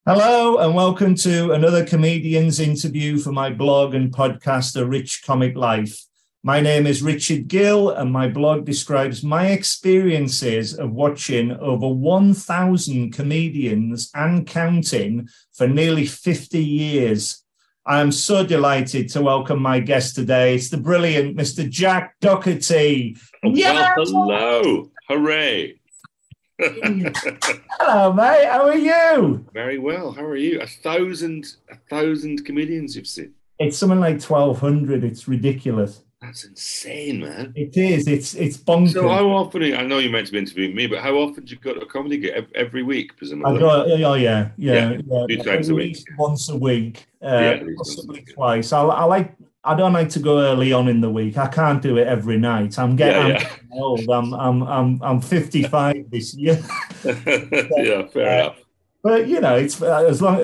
Hello and welcome to another comedian's interview for my blog and podcast, A Rich Comic Life. My name is Richard Gill and my blog describes my experiences of watching over 1,000 comedians and counting for nearly 50 years. I am so delighted to welcome my guest today. It's the brilliant Mr. Jack Docherty. Well, hello. Hooray. Hello, mate. How are you? Very well. How are you? A thousand comedians you've seen. It's something like 1,200. It's ridiculous. That's insane, man. It is. It's bonkers. So how often, I know you're meant to be interviewing me, but how often do you go to a comedy gig? Every week, presumably? Yeah. 2 times a week. Once a week, possibly twice. I don't like to go early on in the week. I can't do it every night. I'm getting old. I'm 55 this year. Yeah, fair enough. But you know, it's as long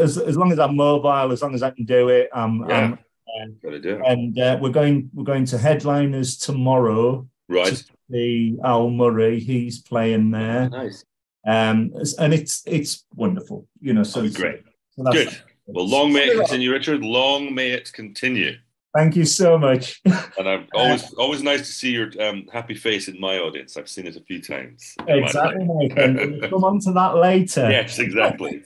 as I'm mobile, as long as I can do it. Gotta do it. And we're going to Headliners tomorrow. Right. To see Al Murray. He's playing there. Nice. And it's wonderful. You know, so great. So good. Well, long may it continue, Richard. Long may it continue. Thank you so much. And I'm always nice to see your happy face in my audience. I've seen it a few times. Exactly, Nathan. We'll come on to that later. Yes, exactly.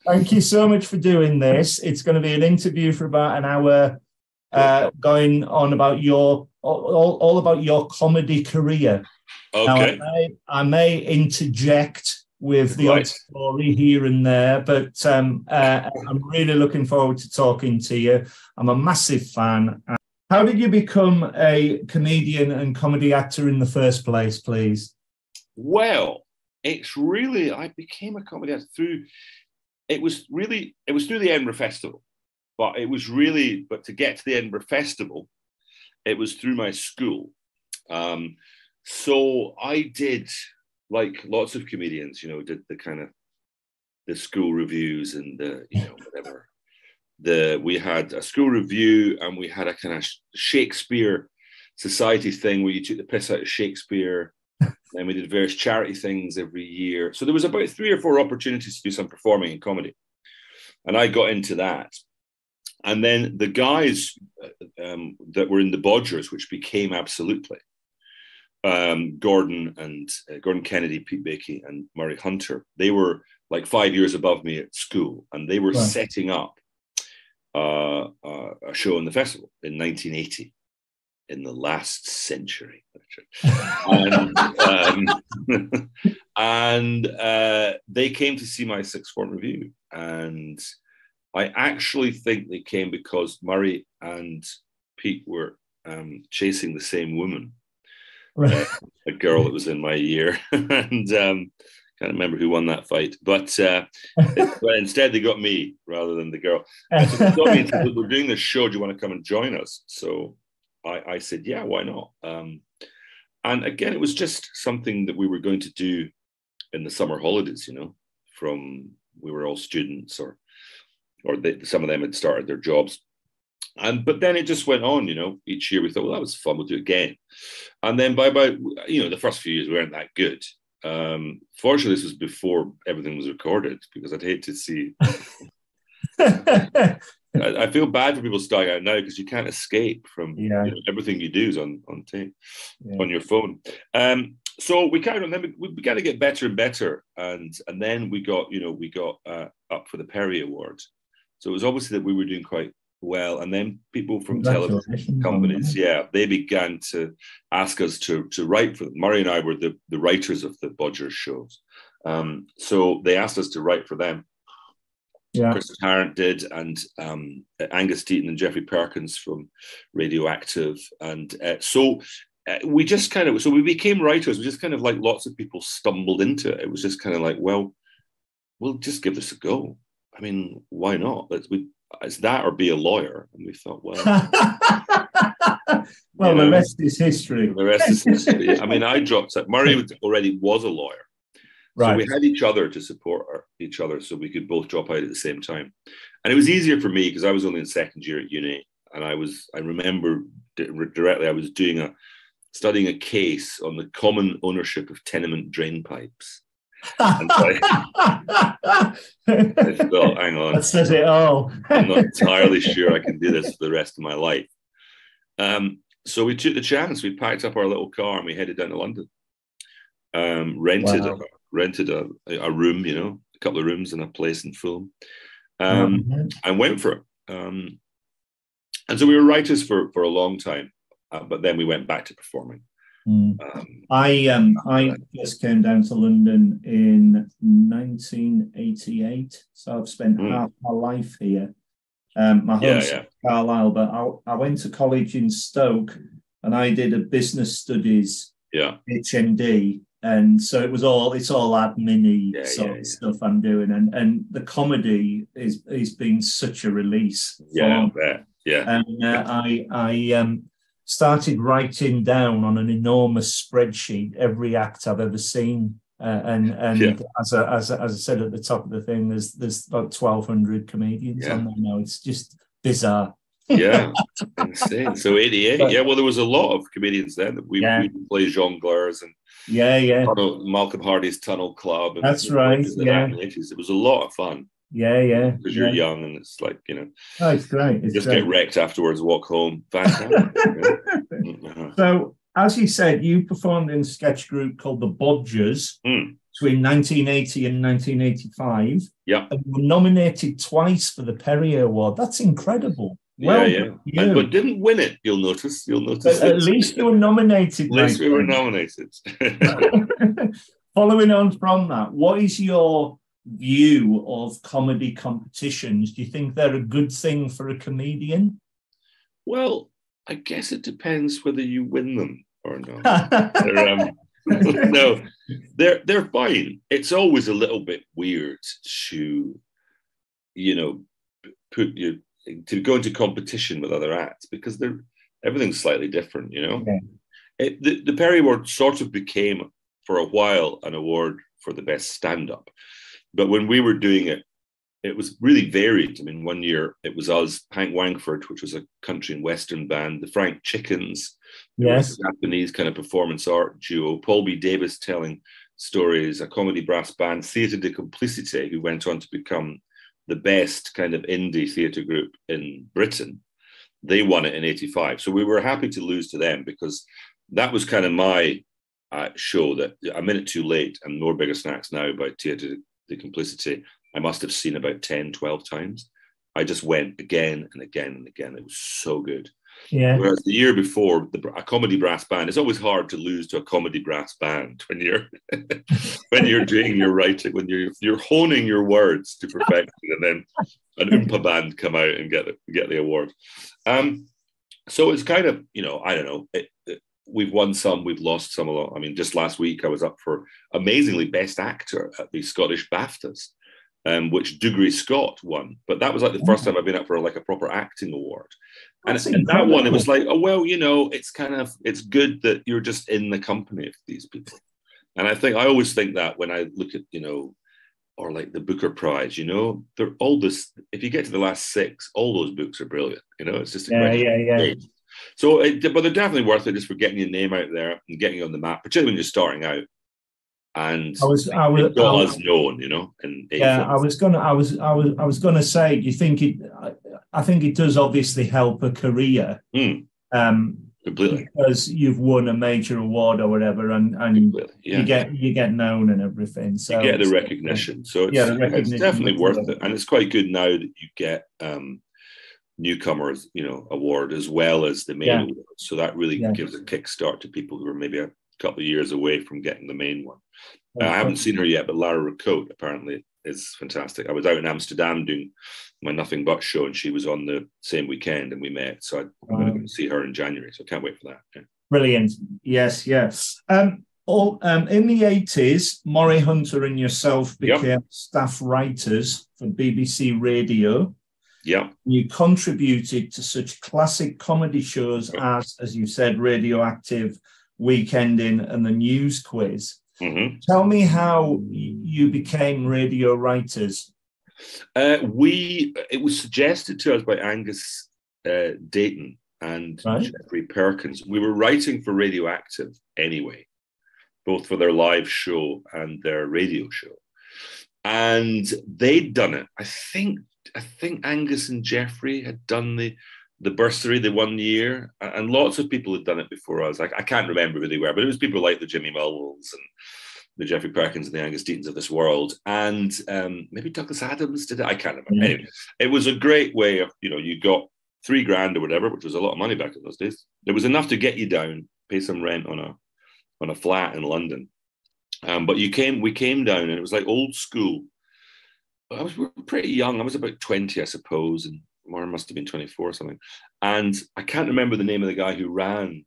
Thank you so much for doing this. It's going to be an interview for about an hour, going on about your all about your comedy career. Okay. Now, I may interject with the odd story here and there, but I'm really looking forward to talking to you. I'm a massive fan. How did you become a comedian and comedy actor in the first place, please? Well, I became a comedy actor through the Edinburgh Festival, but to get to the Edinburgh Festival, it was through my school. So I did, like lots of comedians, did the kind of the school reviews and whatever. We had a school review and we had a kind of Shakespeare Society thing where you took the piss out of Shakespeare. And we did various charity things every year. So there was about 3 or 4 opportunities to do some performing in comedy. And I got into that. And then the guys that were in the Bodgers, which became Absolutely, Gordon Kennedy, Pete Bakey, and Murray Hunter, they were like 5 years above me at school, and they were setting up a show in the festival in 1980, in the last century. And they came to see my sixth form review, and I actually think they came because Murray and Pete were chasing the same woman. Right. A girl that was in my year, and can't remember who won that fight, but instead they got me rather than the girl. So they got me and said, we're doing this show, do you want to come and join us? So I said, yeah, why not? And again, it was just something that we were going to do in the summer holidays, we were all students, or some of them had started their jobs. But then it just went on, each year we thought, well, that was fun, we'll do it again. And then by about, the first few years we weren't that good. Fortunately, this was before everything was recorded, because I'd hate to see. I feel bad for people starting out now, because you can't escape from everything you do is on tape, on your phone. So we carried on. Then we began to get better and better, and then we got up for the Perry Award. So it was obviously that we were doing quite well, and then people from television companies, they began to ask us to write for them. Murray and I were the writers of the Bodgers shows, so they asked us to write for them. Chris Tarrant did, and Angus Deaton and Jeffrey Perkins from Radioactive, and so we just we became writers. We just kind of, like lots of people, stumbled into it. It was just kind of like, well, we'll just give this a go. I mean, why not? It's that or be a lawyer. And we thought, well, the rest is history. The rest is history. I mean, I dropped out. Murray already was a lawyer. Right. So we had each other to support each other, so we could both drop out at the same time. And it was easier for me because I was only in second year at uni. And I remember directly, I was studying a case on the common ownership of tenement drain pipes. I thought, hang on. That says it all. I'm not entirely sure I can do this for the rest of my life. So we took the chance. We packed up our little car and we headed down to London. Rented a room, a couple of rooms in a place in Fulham, and went for it. And so we were writers for a long time, but then we went back to performing. I just came down to London in 1988, so I've spent half my life here. My home's Carlisle, but I went to college in Stoke, and I did a business studies HND, and so it's all admin-y stuff I'm doing, and the comedy is been such a release. I bet. And I started writing down on an enormous spreadsheet every act I've ever seen. As I said at the top of the thing, there's about 1,200 comedians on there now. It's just bizarre. Yeah, insane. So 88, well, there was a lot of comedians then. We play jongleurs and Malcolm Hardy's Tunnel Club. And that's right. It was a lot of fun. Because you're young and it's like, Oh, it's great. Get wrecked afterwards, walk home. Fantastic. So, as you said, you performed in a sketch group called the Bodgers between 1980 and 1985. Yeah. And you were nominated twice for the Perrier Award. That's incredible. But didn't win it, you'll notice. At least you were nominated. At least we were nominated. Following on from that, what is your view of comedy competitions? Do you think they're a good thing for a comedian? Well, I guess it depends whether you win them or not. No, they're fine. It's always a little bit weird to, to go into competition with other acts because everything's slightly different. The Perry Award sort of became for a while an award for the best stand-up. But when we were doing it, it was really varied. I mean, one year it was us, Hank Wangford, which was a country and western band, the Frank Chickens, a Japanese kind of performance art duo, Paul B. Davis telling stories, a comedy brass band, Theatre de Complicité, who went on to become the best kind of indie theatre group in Britain. They won it in 85. So we were happy to lose to them because that was kind of my show that A Minute Too Late and More Bigger Snacks Now by Theatre de Complicité, I must have seen about 10, 12 times. I just went again and again and again. It was so good. Yeah. Whereas the year before, a comedy brass band, it's always hard to lose to a comedy brass band when you're doing your writing, when you're honing your words to perfection, and then an Oompa band come out and get the award. So it's kind of, I don't know. We've won some, we've lost some a lot. I mean, just last week I was up for amazingly Best Actor at the Scottish BAFTAs, which Dougray Scott won. But that was like the first time I've been up for like a proper acting award. And that one, it was like, oh, well, it's good that you're just in the company of these people. And I always think that when I look at, or like the Booker Prize, they're all this, if you get to the last 6, all those books are brilliant. It's just a question of taste. So, but they're definitely worth it just for getting your name out there and getting you on the map, particularly when you're starting out. And I was known, I was gonna say, do you think it? I think it does obviously help a career. Completely, because you've won a major award or whatever, and you get known and everything. So you get the recognition. So it's definitely worth it, and it's quite good now that you get newcomers, award as well as the main award. So that really gives a kickstart to people who are maybe a couple of years away from getting the main one. I haven't seen her yet, but Lara Racote apparently is fantastic. I was out in Amsterdam doing my Nothing But show, and she was on the same weekend, and we met. So I'm going to go and see her in January. So I can't wait for that. Yeah. Brilliant. Yes. In the 80s, Murray Hunter and yourself became staff writers for BBC Radio. Yeah. You contributed to such classic comedy shows as you said, Radioactive, Weekending, and the News Quiz. Mm-hmm. Tell me how you became radio writers. It was suggested to us by Angus Dayton and Jeffrey Perkins. We were writing for Radioactive anyway, both for their live show and their radio show. And they'd done it. I think Angus and Jeffrey had done the bursary the 1 year, and lots of people had done it before us. I can't remember who they were, but it was people like the Jimmy Mulvilles and the Jeffrey Perkins and the Angus Deatons of this world, and maybe Douglas Adams did it. I can't remember. Anyway, it was a great way of, you got $3,000 or whatever, which was a lot of money back in those days. It was enough to get you down, pay some rent on a flat in London. But we came down, and it was like old school. We were pretty young. I was about 20, I suppose, and Warren must have been 24 or something. And I can't remember the name of the guy who ran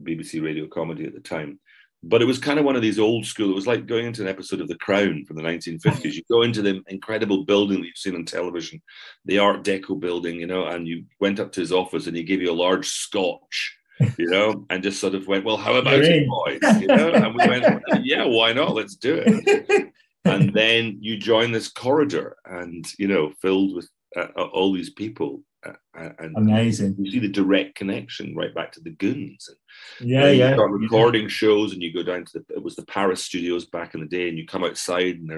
BBC Radio Comedy at the time. But it was kind of one of these old school. It was like going into an episode of The Crown from the 1950s. You go into the incredible building that you've seen on television, the Art Deco building, and you went up to his office and he gave you a large scotch, and just sort of went, well, how about it, boys? And we went, yeah, why not? Let's do it. And then you join this corridor and, filled with all these people. And amazing. You see the direct connection right back to the Goons. And you start recording shows, and you go down to it was the Paris studios back in the day, and you come outside and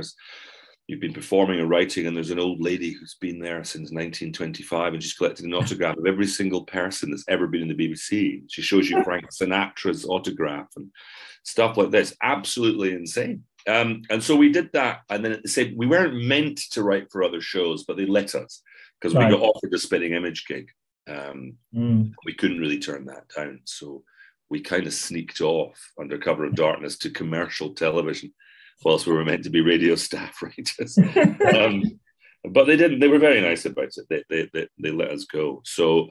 you've been performing and writing, and there's an old lady who's been there since 1925, and she's collected an autograph of every single person that's ever been in the BBC. She shows you Frank Sinatra's autograph and stuff like this. Absolutely insane. And so we did that, and then they said we weren't meant to write for other shows, but they let us, because we got offered a Spitting Image gig. We couldn't really turn that down, so we kind of sneaked off under cover of darkness to commercial television, whilst we were meant to be radio staff writers. But they didn't. They were very nice about it. They let us go. So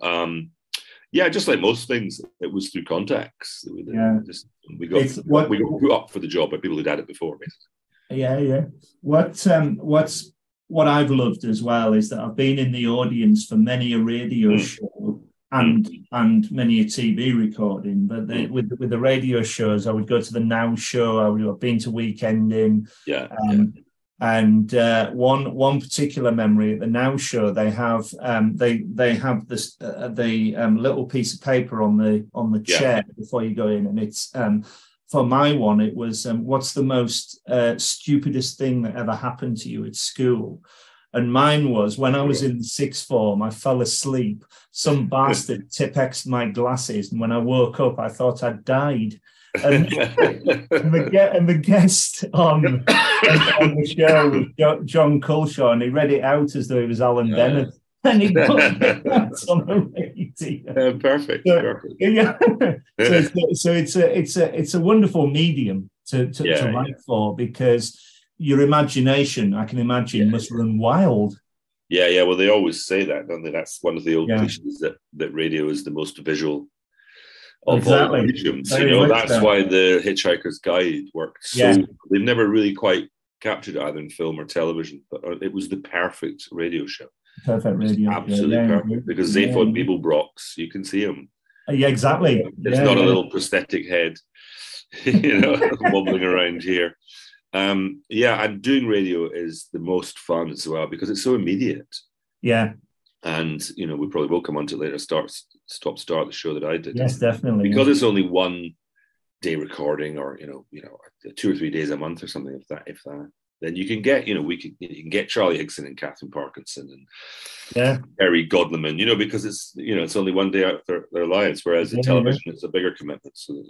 just like most things, it was through contacts. We got put up for the job by people who'd had it before, basically. What I've loved as well is that I've been in the audience for many a radio show and many a TV recording. But with the radio shows, I would go to the Now show. I've been to Weekend In. And one particular memory at the Now show, they have this little piece of paper on the chair before you go in, and it's for my one, it was what's the most stupidest thing that ever happened to you at school? And mine was when I was in the sixth form, I fell asleep. Some bastard Tipp-Ex'd my glasses, and when I woke up, I thought I'd died. And the guest on the show was John Culshaw, and he read it out as though it was Alan Bennett. And he put that on the radio. Perfect. So it's a wonderful medium to write for, because your imagination, I can imagine, must run wild. Yeah. Well, they always say that, don't they? That's one of the old cliches that radio is the most visual of all mediums. That's why the Hitchhiker's Guide worked. So they've never really quite captured it either in film or television, but it was the perfect radio show. Perfect radio. Absolutely perfect. Because Zaphod Beeblebrox, you can see him. Yeah, exactly. It's not a little prosthetic head, wobbling around here. And doing radio is the most fun as well, because it's so immediate. Yeah. And, we probably will come on to later, start the show that I did. Yes, definitely. Because it's only 1 day recording, or, 2 or 3 days a month or something, if that. Then you can get, you can get Charlie Higson and Catherine Parkinson and Harry Godleman, because it's only 1 day out of their lives, whereas in television it's a bigger commitment. So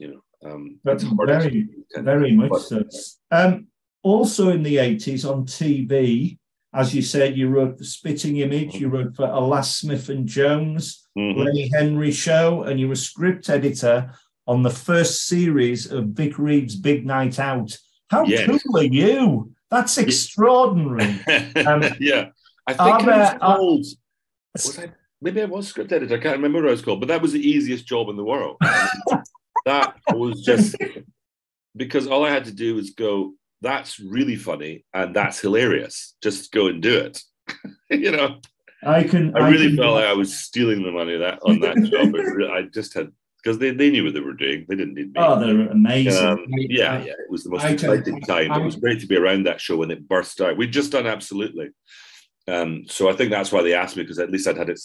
that's very, very much so. Also in the 80s on TV, as you said, you wrote for Spitting Image, you wrote for Alas Smith and Jones, Lenny Henry Show, and you were script editor on the first series of Vic Reeves' Big Night Out. How cool are you? That's extraordinary. I think it was called. Maybe I was script editor. I can't remember what I was called, but that was the easiest job in the world. That was just because all I had to do was go, that's really funny and that's hilarious. Just go and do it. I really felt like I was stealing the money on that job. I just had. Because they knew what they were doing. They didn't need me. Oh, they were amazing. It was the most exciting time. It was great to be around that show when it burst out. We'd just done Absolutely. So I think that's why they asked me, because at least I'd had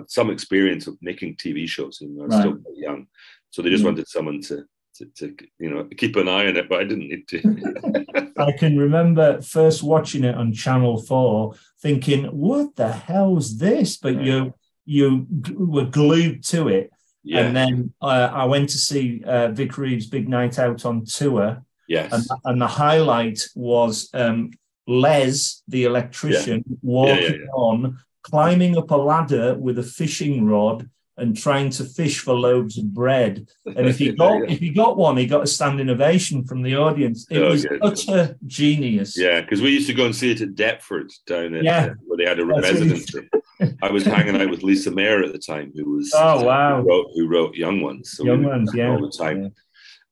some experience of making TV shows. I was still quite young. So they just wanted someone to to keep an eye on it, but I didn't need to. I can remember first watching it on Channel 4, thinking, "What the hell's this?" But you were glued to it. Yeah. And then I went to see Vic Reeves' Big Night Out on tour. Yes. And the highlight was Les, the electrician, walking on, climbing up a ladder with a fishing rod and trying to fish for loaves of bread. And if he got one, he got a standing ovation from the audience. It was utter genius. Yeah, because we used to go and see it at Deptford down at where they had a residence. I was hanging out with Lisa Mayer at the time, who wrote Young Ones. So Young Ones, all the time. Yeah.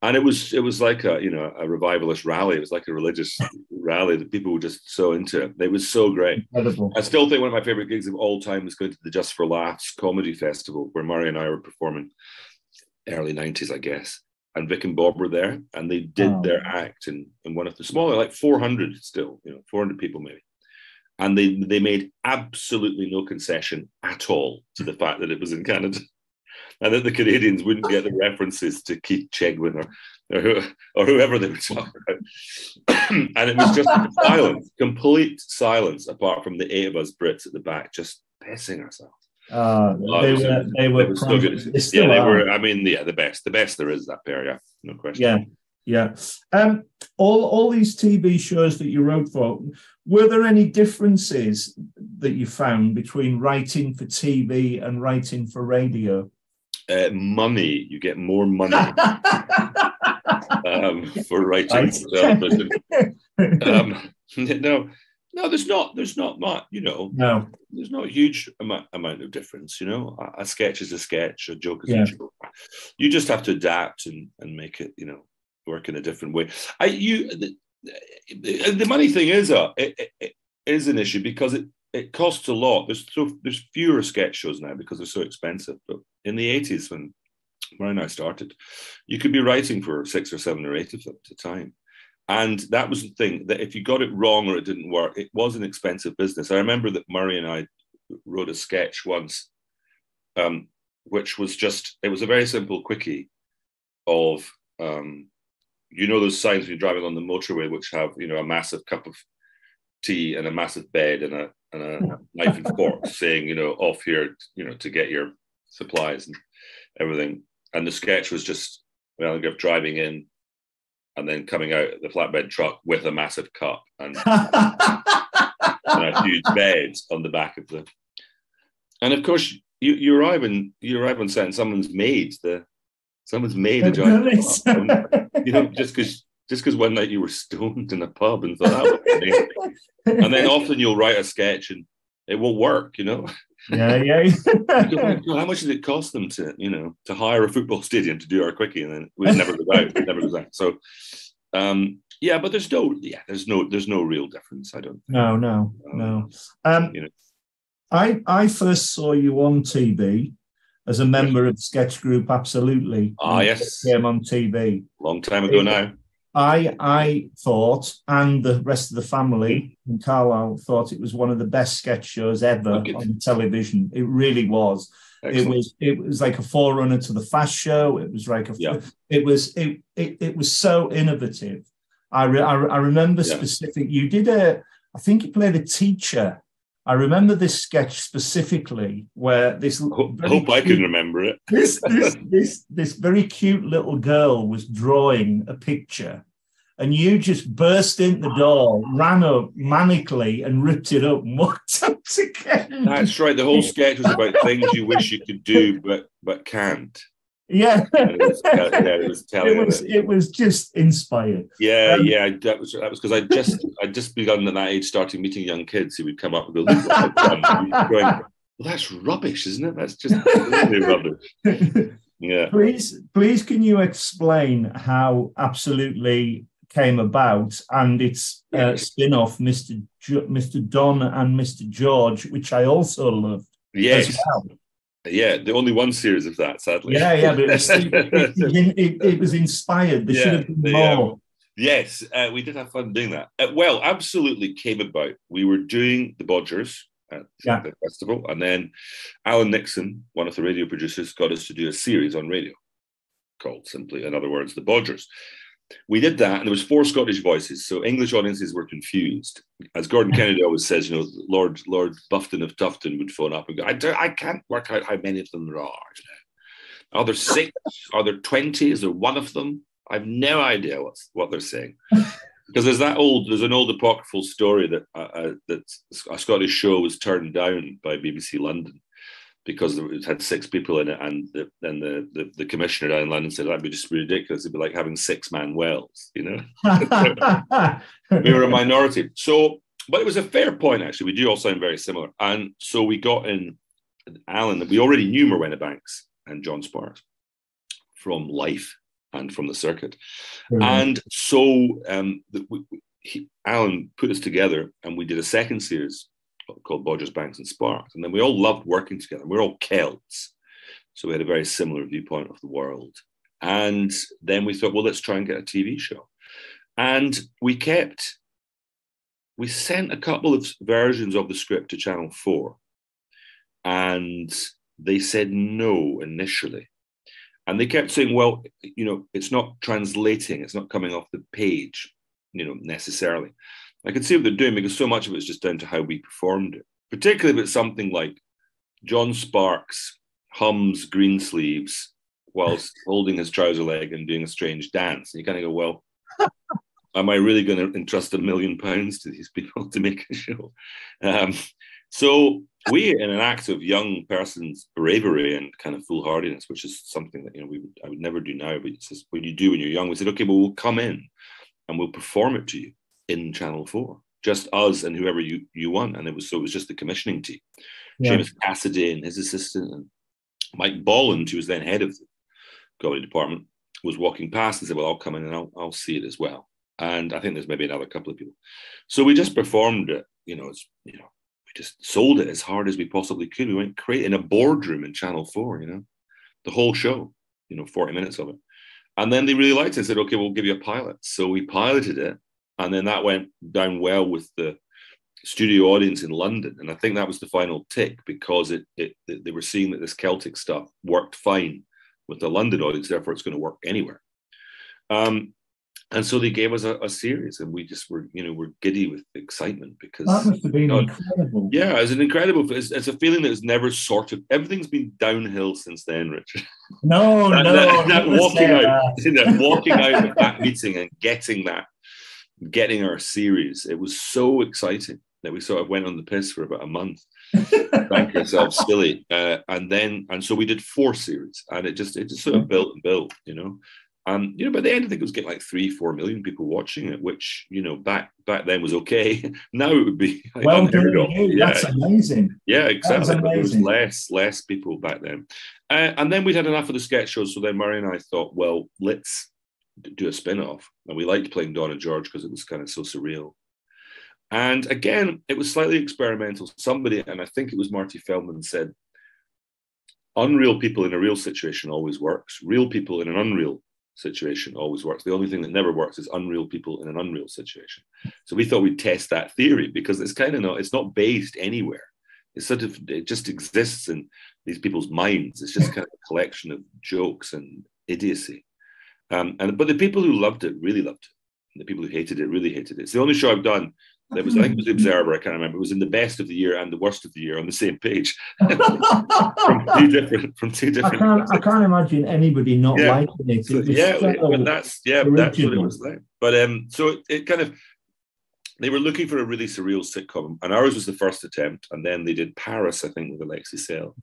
And it was like a revivalist rally. It was like a religious rally that people were just so into it. It was so great. Incredible. I still think one of my favorite gigs of all time was going to the Just for Laughs Comedy Festival, where Murray and I were performing, early 90s, I guess. And Vic and Bob were there, and they did their act in one of the smaller, like 400 still, 400 people maybe. And they made absolutely no concession at all to the fact that it was in Canada. And that the Canadians wouldn't get the references to Keith Chegwin or whoever they were talking about. And it was just silence, complete silence, apart from the 8 of us Brits at the back, just pissing ourselves. They were so good. They were. I mean, the best there is, that pair. Yeah, no question. Yeah. All these TV shows that you wrote for, were there any differences that you found between writing for TV and writing for radio? Money. You get more money for writing for television. No, there's not much. No, there's not a huge amount of difference. A sketch is a sketch, a joke is a joke. You just have to adapt and make it, work in a different way. The money thing is an issue because it costs a lot. There's fewer sketch shows now because they're so expensive. But in the 80s, when Murray and I started, you could be writing for 6 or 7 or 8 of them at a time. And that was the thing, that if you got it wrong or it didn't work, it was an expensive business. I remember that Murray and I wrote a sketch once, which was it was a very simple quickie of, those signs when you're driving on the motorway, which have, a massive cup of tea and a massive bed and a knife and fork saying, off here, to get your supplies and everything. And the sketch was just driving in and then coming out of the flatbed truck with a massive cup and a huge bed on the back of the. And of course, you arrive on set and someone's made a giant cup. Just because one night you were stoned in a pub and thought that was amazing. And then often you'll write a sketch and it won't work, Yeah. How much did it cost them to hire a football stadium to do our quickie? And then it never goes out. So, but there's no real difference. I don't think. No. I first saw you on TV as a member of the sketch group. Absolutely. Yes. Came on TV. Long time ago now. I thought, and the rest of the family in Carlisle thought, it was one of the best sketch shows ever on television. It really was. Excellent. It was like a forerunner to the Fast Show. It was like it was so innovative. I remember specific. You did I think you played a teacher. I remember this sketch specifically where this. I hope I can remember it. This very cute little girl was drawing a picture, and you just burst in the door, ran up manically, and ripped it up and walked out again. That's right. The whole sketch was about things you wish you could do but can't. Yeah, it was just inspired. That was because I'd just begun at that age, starting meeting young kids who would come up and go, "Look what I've done." Going, well, that's rubbish, isn't it? That's just really rubbish. Yeah. Please, can you explain how Absolutely came about and its spin-off, Mr. Don and Mr. George, which I also loved. Yes. As well. Yeah, the only one series of that, sadly. Yeah, but it was inspired. There should have been more. Yes, we did have fun doing that. Well, Absolutely came about. We were doing the Bodgers at the festival, and then Alan Nixon, one of the radio producers, got us to do a series on radio. called simply, in other words, the Bodgers. We did that, and there was 4 Scottish voices, so English audiences were confused. As Gordon Kennedy always says, Lord Bufton of Tufton would phone up and go, I can't work out how many of them there are. Are there 6? Are there 20? Is there one of them? I have no idea what they're saying. Because there's an old apocryphal story that a Scottish show was turned down by BBC London because it had 6 people in it, and then the commissioner down in London said that'd be just ridiculous. It'd be like having 6-man wells, We were a minority. So, but it was a fair point, actually. We do all sound very similar. And so we got in Alan. We already knew Morwenna Banks and John Sparks from Life and from the circuit. Mm-hmm. And so Alan put us together, and we did a second series called Bodgers, Banks and Sparks. And then we all loved working together. We're all Celts. So we had a very similar viewpoint of the world. And then we thought, well, let's try and get a TV show. And we sent a couple of versions of the script to Channel 4. And they said no initially. And they kept saying, well, it's not translating. It's not coming off the page, necessarily. I could see what they're doing because so much of it is just down to how we performed it, particularly if it's something like John Sparks hums Greensleeves whilst holding his trouser leg and doing a strange dance. And you kind of go, well, am I really going to entrust £1 million to these people to make a show? So we, in an act of young person's bravery and kind of foolhardiness, which is something that I would never do now, but it's just what you do when you're young. We said, okay, well, we'll come in and we'll perform it to you in Channel 4, just us and whoever you want. And it was just the commissioning team. Yeah. Seamus Cassidy and his assistant, and Mike Bolland, who was then head of the comedy department, was walking past and said, well, I'll come in and I'll see it as well. And I think there's maybe another couple of people. So we just performed it, we just sold it as hard as we possibly could. We went crazy in a boardroom in Channel 4, the whole show, 40 minutes of it. And then they really liked it and said, okay, we'll give you a pilot. So we piloted it. And then that went down well with the studio audience in London. And I think that was the final tick, because they were seeing that this Celtic stuff worked fine with the London audience, therefore it's going to work anywhere. And so they gave us a series, and we just were giddy with excitement, because that must have been incredible. Yeah, it's an incredible. It's a feeling that has never everything's been downhill since then, Richard. No, walking out of that meeting and getting our series. It was so exciting that we sort of went on the piss for about a month, drank ourselves silly, and so we did 4 series, and it just sort of built and built, by the end, I think it was getting like 3-4 million people watching it, which, back then was okay. Now it would be well done. Yeah. That's amazing. Yeah, exactly. But there was less people back then. And then we'd had enough of the sketch shows. So then Murray and I thought, well, let's do a spin-off. And we liked playing Don and George because it was kind of so surreal. And again, it was slightly experimental. Somebody, and I think it was Marty Feldman, said, unreal people in a real situation always works. Real people in an unreal situation always works. The only thing that never works is unreal people in an unreal situation. So we thought we'd test that theory, because it's kind of it's not based anywhere. It just exists in these people's minds. It's just kind of a collection of jokes and idiocy. But the people who loved it really loved it. And the people who hated it really hated it. It's the only show I've done that was, I think it was The Observer, I can't remember. It was in the best of the year and the worst of the year on the same page. from two different. I can't imagine anybody not liking it. That's what it was like. But so it kind of, they were looking for a really surreal sitcom, and ours was the first attempt, and then they did Paris, I think, with Alexi Sale.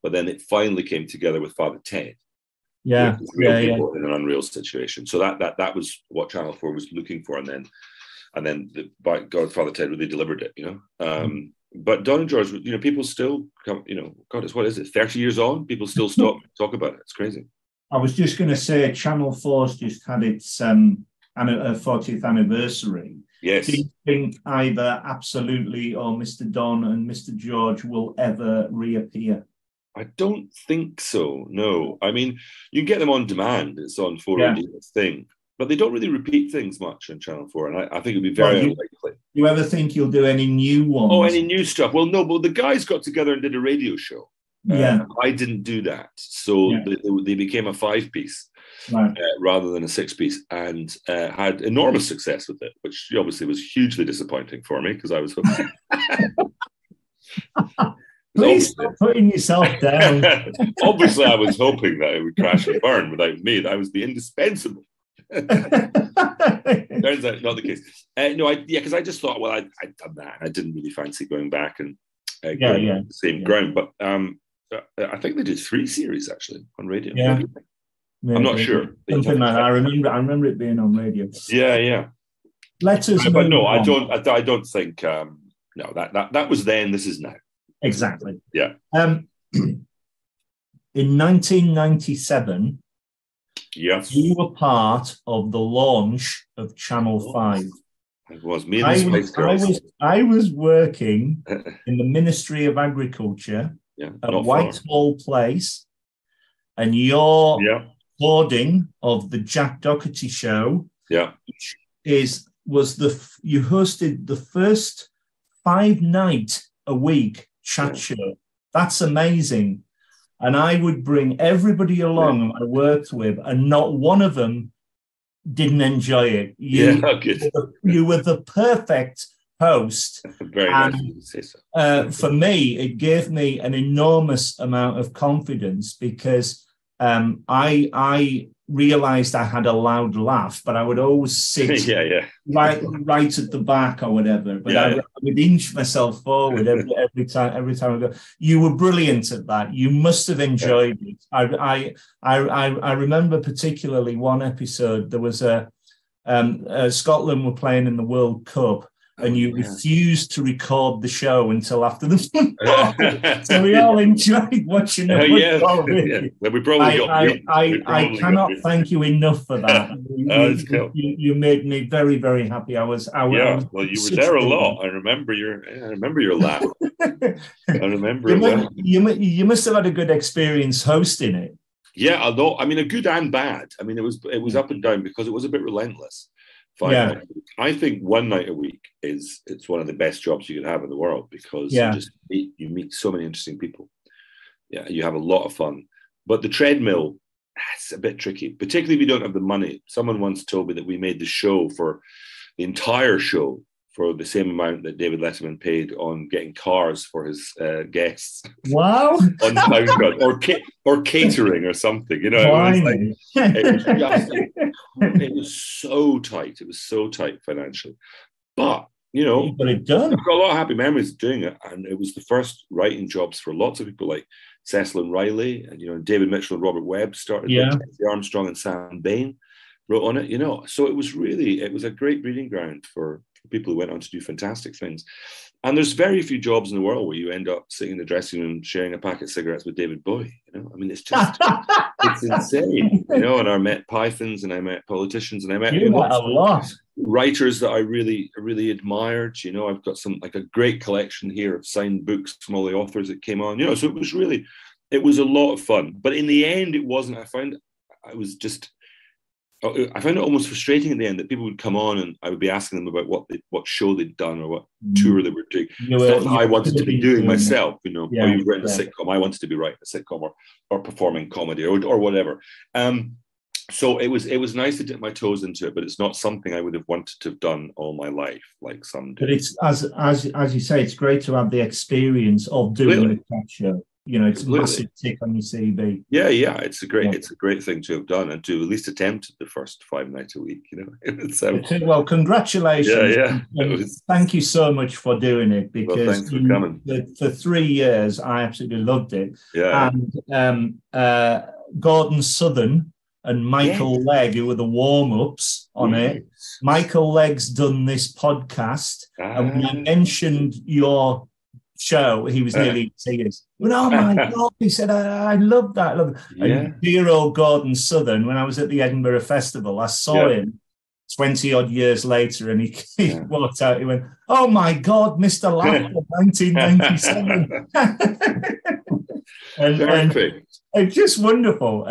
But then it finally came together with Father Ted. Yeah, people in an unreal situation. So that was what Channel 4 was looking for, and then by God, Father Ted really delivered it, But Don and George, people still come, God, what is it? 30 years on, people still talk about it. It's crazy. I was just going to say, Channel 4's just had its 40th anniversary. Yes. Do you think either Absolutely or Mr. Don and Mr. George will ever reappear? I don't think so, no. I mean, you can get them on demand. It's on 4AD thing. But they don't really repeat things much on Channel 4, and I think it'd be very unlikely. You ever think you'll do any new ones? Oh, any new stuff? Well, no, but the guys got together and did a radio show. Yeah. I didn't do that. So they became a 5-piece. Right. rather than a six-piece, and had enormous success with it, which obviously was hugely disappointing for me because I was hoping. Please stop putting yourself down. Obviously, I was hoping that it would crash and burn without me, that I was the indispensable. Turns out not the case. Because I just thought, well, I'd done that. I didn't really fancy going back and going on the same ground. But I think they did 3 series actually on radio. Yeah, I'm not sure. Something like that. I remember it being on radio. Yeah. Let us but no, on. I don't think. No, that was then. This is now. Exactly. Yeah. In 1997, yes, you were part of the launch of Channel 5. It was me and the Spice Girls. I was working in the Ministry of Agriculture at Whitehall Place, and your recording of the Jack Docherty show, you hosted the first 5-night-a-week chat show. That's amazing. And I would bring everybody along I worked with, and not one of them didn't enjoy it. You were the perfect host. Very nice to say so. For me, it gave me an enormous amount of confidence because I realized I had a loud laugh, but I would always sit right at the back or whatever. But I would inch myself forward every time I go. You were brilliant at that. You must have enjoyed it. I remember particularly one episode. There was Scotland were playing in the World Cup, and you refused to record the show until after the football. So we all enjoyed watching it. I cannot thank you enough for that. You made me very, very happy. I was well, you were there a lot. I remember your laugh. I remember you must have had a good experience hosting it. Yeah, although a good and bad. It was up and down because it was a bit relentless. I think 1 night a week it's one of the best jobs you could have in the world because you meet so many interesting people. Yeah, you have a lot of fun. But the treadmill, it's a bit tricky, particularly if you don't have the money. Someone once told me that we made the entire show for the same amount that David Letterman paid on getting cars for his guests. Wow! On SoundCloud or catering or something. It was so tight. It was so tight financially, but you got it done. I've got a lot of happy memories of doing it, and it was the first writing jobs for lots of people like Cecil and Riley, and David Mitchell and Robert Webb started. Jesse Armstrong and Sam Bain wrote on it. So it was a great breeding ground for people who went on to do fantastic things. And there's very few jobs in the world where you end up sitting in the dressing room sharing a packet of cigarettes with David Bowie. It's just it's insane. And I met pythons, and I met politicians, and I met a lot writers that I really, really admired. I've got a great collection here of signed books from all the authors that came on. So it was a lot of fun. But in the end, it wasn't. I found it almost frustrating at the end that people would come on and I would be asking them about what show they'd done or what tour they were doing. Stuff that I wanted to be doing myself, or you've written a sitcom. I wanted to be writing a sitcom or performing comedy or whatever. So it was nice to dip my toes into it, but it's not something I would have wanted to have done all my life, like some do. But it's as you say, it's great to have the experience of doing a chat show. It's a massive tick on your CV. Yeah, it's a great thing to have done and to at least attempt the first 5 nights a week. Well, congratulations. Thank you so much for doing it because thanks for coming. For 3 years, I absolutely loved it. Yeah. And Gordon Southern and Michael Legg, who were the warm-ups on it. Michael Legg's done this podcast, and when I mentioned your show, he was nearly tears. Well, oh my God, he said, I love that. And dear old Gordon Southern, when I was at the Edinburgh Festival, I saw him 20 odd years later, and he walked out, he went, oh my God, Mr. Laughter, 1997. and just wonderful.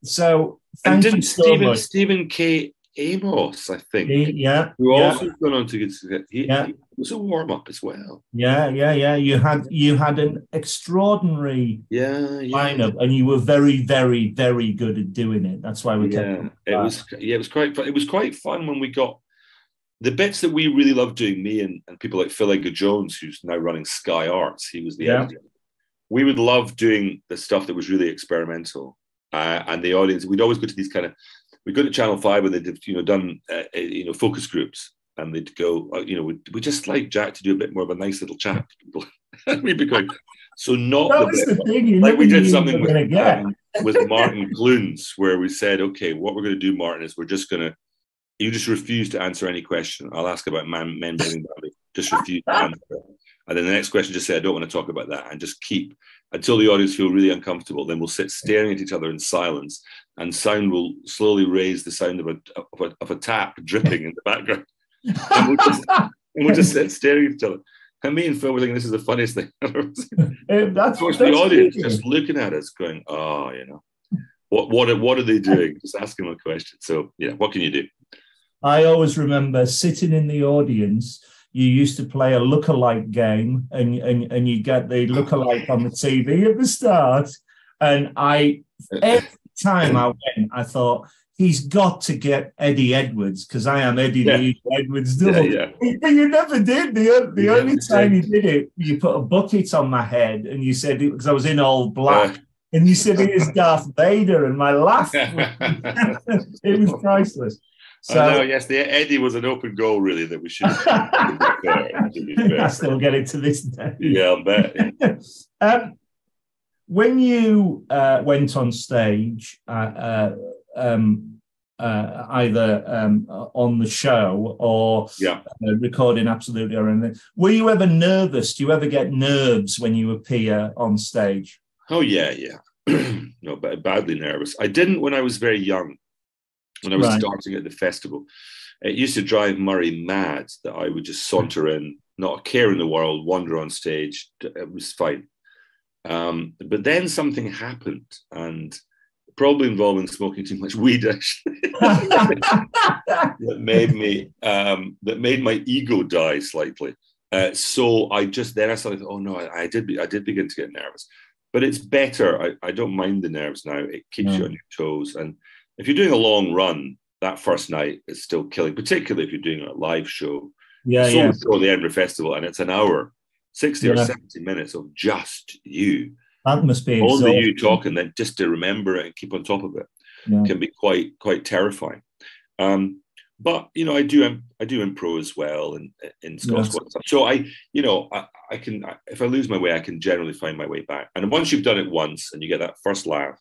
So thank you so much. Stephen K. Amos, I think, Yeah, who yeah, also gone on to get. yeah. He was a warm up as well. Yeah. You had an extraordinary Yeah, yeah, lineup, and you were very, very, very good at doing it. That's why we kept. yeah. It was quite fun. It was quite fun when we got the bits that we really loved doing. Me and people like Phil Edgar Jones, who's now running Sky Arts. He was the editor. We would love doing the stuff that was really experimental, and the audience. We'd always go to these kind of. We go to Channel 5 when they'd done focus groups, and they'd go, we just like Jack to do a bit more of a nice little chat to people. And we'd be going, so not That the was bit. the thing. You Like we never did knew something you were gonna get. with Martin Clunes, where we said, okay, what we're going to do, Martin, is you just refuse to answer any question. I'll ask about men bringing Bambi. Just refuse to answer. And then the next question, just say, I don't want to talk about that, and just keep until the audience feel really uncomfortable. Then we'll sit staring at each other in silence, and sound will slowly raise the sound of a tap dripping in the background. And we'll just sit staring at each other. And me and Phil were thinking, this is the funniest thing ever. Of course, the audience just looking at us going, what are they doing? Just asking them a question. So, what can you do? I always remember sitting in the audience. You used to play a lookalike game, and you get the lookalike on the TV at the start. And every time I went, I thought, he's got to get Eddie Edwards, because I am Eddie the Edwards double. But you never did. The only time you did it, you put a bucket on my head, and you said, because I was in all black, and you said, it is Darth Vader, and my laugh, it was priceless. So, I know, yes, the Eddie was an open goal, really, that we should have. I still get it to this day. Yeah, I bet. When you went on stage, either on the show or recording Absolutely or anything, were you ever nervous? Do you ever get nerves when you appear on stage? Oh, yeah. No, badly nervous. I didn't when I was very young. When I was starting at the festival, it used to drive Murray mad that I would just saunter in, not a care in the world, wander on stage. It was fine. But then something happened, and probably involving smoking too much weed, actually, that made my ego die slightly. So I started, oh no, I did begin to get nervous. But it's better. I don't mind the nerves now. It keeps you on your toes. And if you're doing a long run, that first night is still killing, particularly if you're doing a live show. So the Edinburgh Festival, and it's an hour, 60 or 70 minutes of just you. That must be only you talking. Then just to remember it and keep on top of it can be quite terrifying. But I do improv as well in Scots. So I can, if I lose my way, I can generally find my way back. And once you've done it once and you get that first laugh,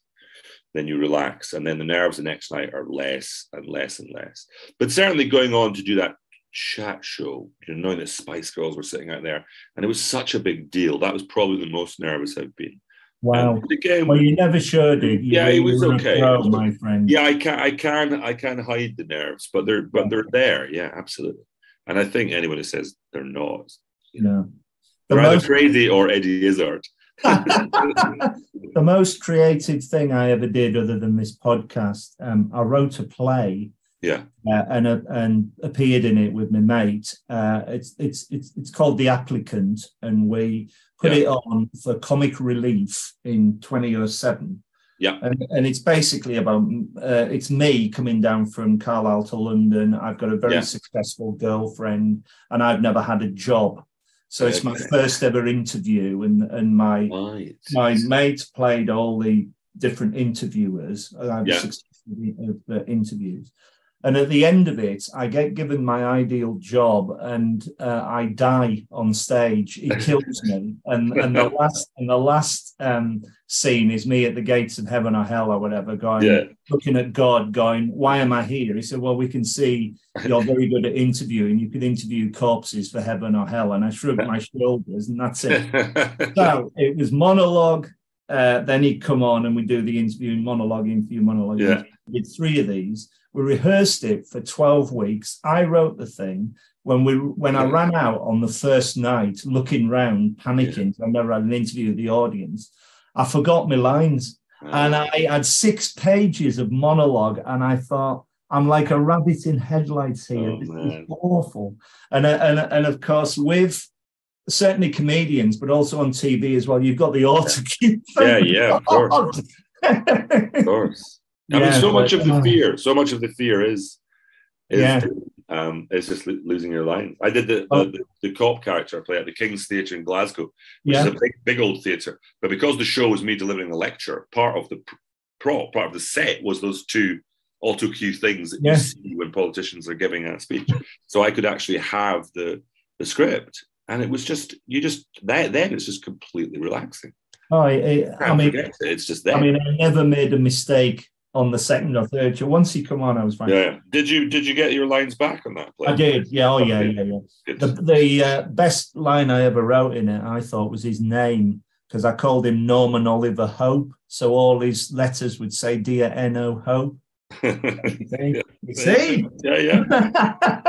then you relax, and then the nerves the next night are less and less and less. But certainly going on to do that chat show, knowing that Spice Girls were sitting out there, and it was such a big deal. That was probably the most nervous I've been. Wow. Again, well, you never showed it. It was okay. Pro, my friend. Yeah, I can hide the nerves, but they're there. Yeah, absolutely. And I think anyone who says they're not, they're either crazy or Eddie Izzard. The most creative thing I ever did, other than this podcast, I wrote a play, and appeared in it with my mate. It's called The Applicant, and we put it on for Comic Relief in 2007. Yeah, and it's basically about it's me coming down from Carlisle to London. I've got a very successful girlfriend, and I've never had a job. So it's my first ever interview, and my mate played all the different interviewers. I was successful at interviews. And at the end of it, I get given my ideal job, and I die on stage. It kills me. And the last scene is me at the gates of heaven or hell or whatever, looking at God, going, "Why am I here?" He said, "Well, we can see you're very good at interviewing. You could interview corpses for heaven or hell." And I shrugged my shoulders, and that's it. So it was monologue. Then he'd come on, and we'd do the interview, monologue. We did 3 of these. We rehearsed it for 12 weeks. I wrote the thing. When I ran out on the first night, looking round, panicking, I never had an interview with the audience, I forgot my lines. And I had 6 pages of monologue, and I thought, I'm like a rabbit in headlights here. Oh, This is man. awful. And of course, with certainly comedians, but also on TV as well, you've got the auto cue. Yeah, of course. Of course. I mean, so much of the fear is just losing your lines. I did the cop character I play at the King's Theatre in Glasgow, which is a big old theatre. But because the show was me delivering a lecture, part of the part of the set was those two auto cue things that you see when politicians are giving a speech. So I could actually have the script, and it was just then it's just completely relaxing. Oh, I mean, it's just there. I mean, I never made a mistake on the second or third show. Once you come on, I was fine. Yeah. Did you get your lines back on that play? I did. Yeah. Oh, yeah. The best line I ever wrote in it, I thought, was his name, because I called him Norman Oliver Hope. So all his letters would say, "Dear N.O. Hope." You see? Yeah.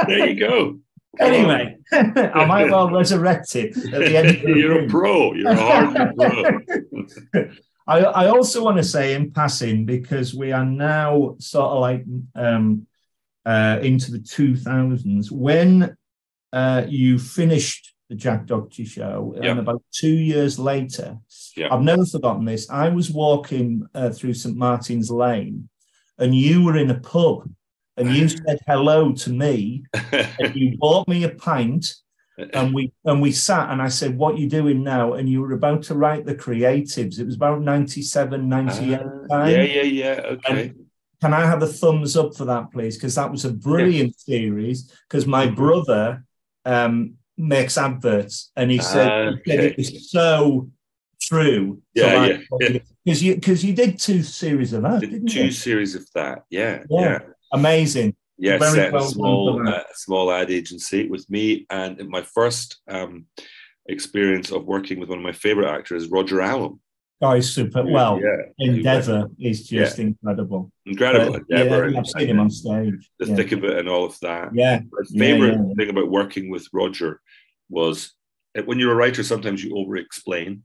There you go. Anyway, I might well resurrect it at the end. You're a pro. You're a hard pro. I also want to say in passing, because we are now sort of like into the 2000s, when you finished the Jack Docherty show, and about 2 years later, I've never forgotten this. I was walking through St. Martin's Lane, and you were in a pub, and you said hello to me, and you bought me a pint, and we sat, and I said, "What are you doing now?" And you were about to write the creatives. It was about 97, 98 time. Yeah. Okay. And can I have a thumbs up for that, please? Because that was a brilliant series. Because my brother makes adverts, and he said it was so true. Because you did 2 series of that, didn't you? 2 series of that. Yeah. Amazing. Yes, small ad agency with me, and my first experience of working with one of my favorite actors, Roger Allam. Oh, he's super. Well, Endeavour is just incredible. Incredible. Endeavour. I've seen him on stage. The thick of it and all of that. Yeah. My favorite thing about working with Roger was when you're a writer, sometimes you over-explain,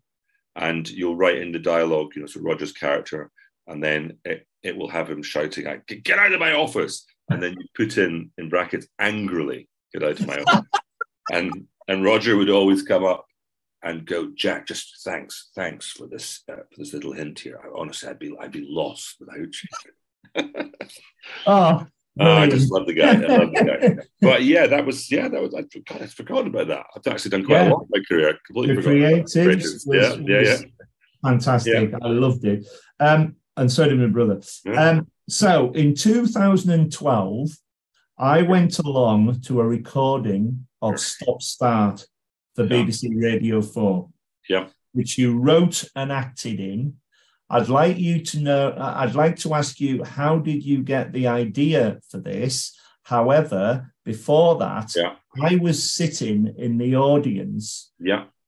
and you'll write in the dialogue, so Roger's character, and then it will have him shouting, "Get out of my office!" And then you put in brackets, "angrily, get out of my office." and Roger would always come up and go, "Jack, just thanks for this little hint here. Honestly, I'd be lost without you." I just love the guy. But that was I'd forgotten about that. I've actually done quite a lot in my career. I completely forgot. Creatives was fantastic. I loved it. And so did my brother. So in 2012, I went along to a recording of Stop Start for BBC Radio 4, which you wrote and acted in. I'd like to ask you, how did you get the idea for this? However, before that, I was sitting in the audience.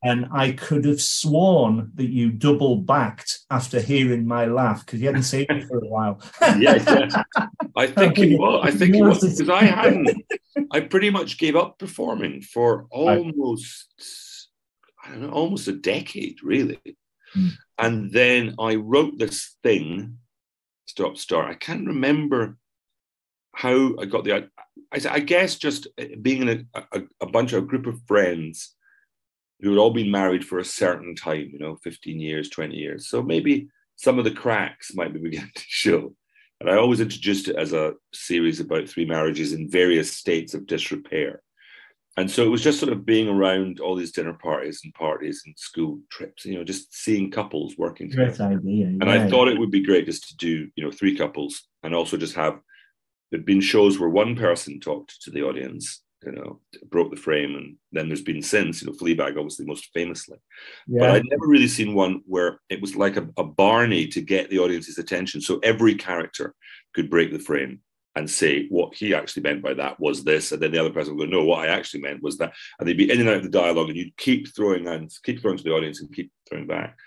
And I could have sworn that you double backed after hearing my laugh, because you hadn't seen it for a while. I think it was because I pretty much gave up performing for almost a decade, really. And then I wrote this thing, Stop Start. I can't remember how I got I guess just being in a group of friends who had all been married for a certain time, 15 years, 20 years. So maybe some of the cracks might be beginning to show. And I always introduced it as a series about 3 marriages in various states of disrepair. And so it was just sort of being around all these dinner parties and school trips, just seeing couples working together. Great idea. And I thought it would be great just to do, 3 couples, and also just there'd been shows where one person talked to the audience, broke the frame, and then there's been since, Fleabag obviously most famously. But I'd never really seen one where it was like a Barney to get the audience's attention. So every character could break the frame and say what he actually meant by that was this, and then the other person would go, "No, what I actually meant was that," and they'd be in and out of the dialogue, and you'd keep throwing to the audience and keep throwing back.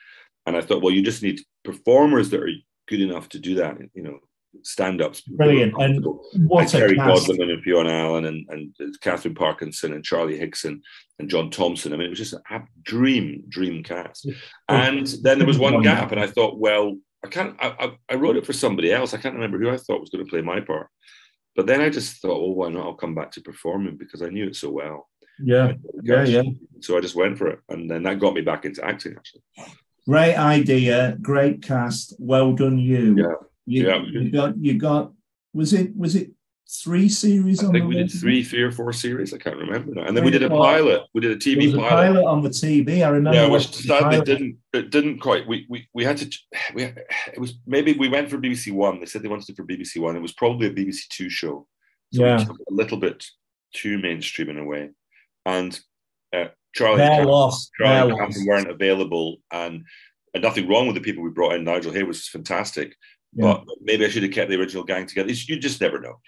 And I thought, well, you just need performers that are good enough to do that, stand-ups. Brilliant. And what Terry Godwin and Fiona Allen and Catherine Parkinson and Charlie Hickson and John Thompson. I mean, it was just a dream cast. And then there was one gap, and I thought, well, I wrote it for somebody else. I can't remember who I thought was going to play my part. But then I just thought, well, why not? I'll come back to performing because I knew it so well. Yeah, yeah. So I just went for it, and then that got me back into acting. Actually, great idea, great cast. Well done, you. Yeah, you got. Was it 3 series? I on think the we did radio? 3 or 4 series. I can't remember now. And then we did a pilot. We did a TV there was a pilot on the TV. I remember. Yeah, which sadly didn't quite. We had to. It was maybe we went for BBC One. They said they wanted it for BBC One. It was probably a BBC Two show. So we took a little bit too mainstream in a way. And Charlie and Cameron weren't available, and nothing wrong with the people we brought in. Nigel Hay was fantastic, but maybe I should have kept the original gang together. You just never know,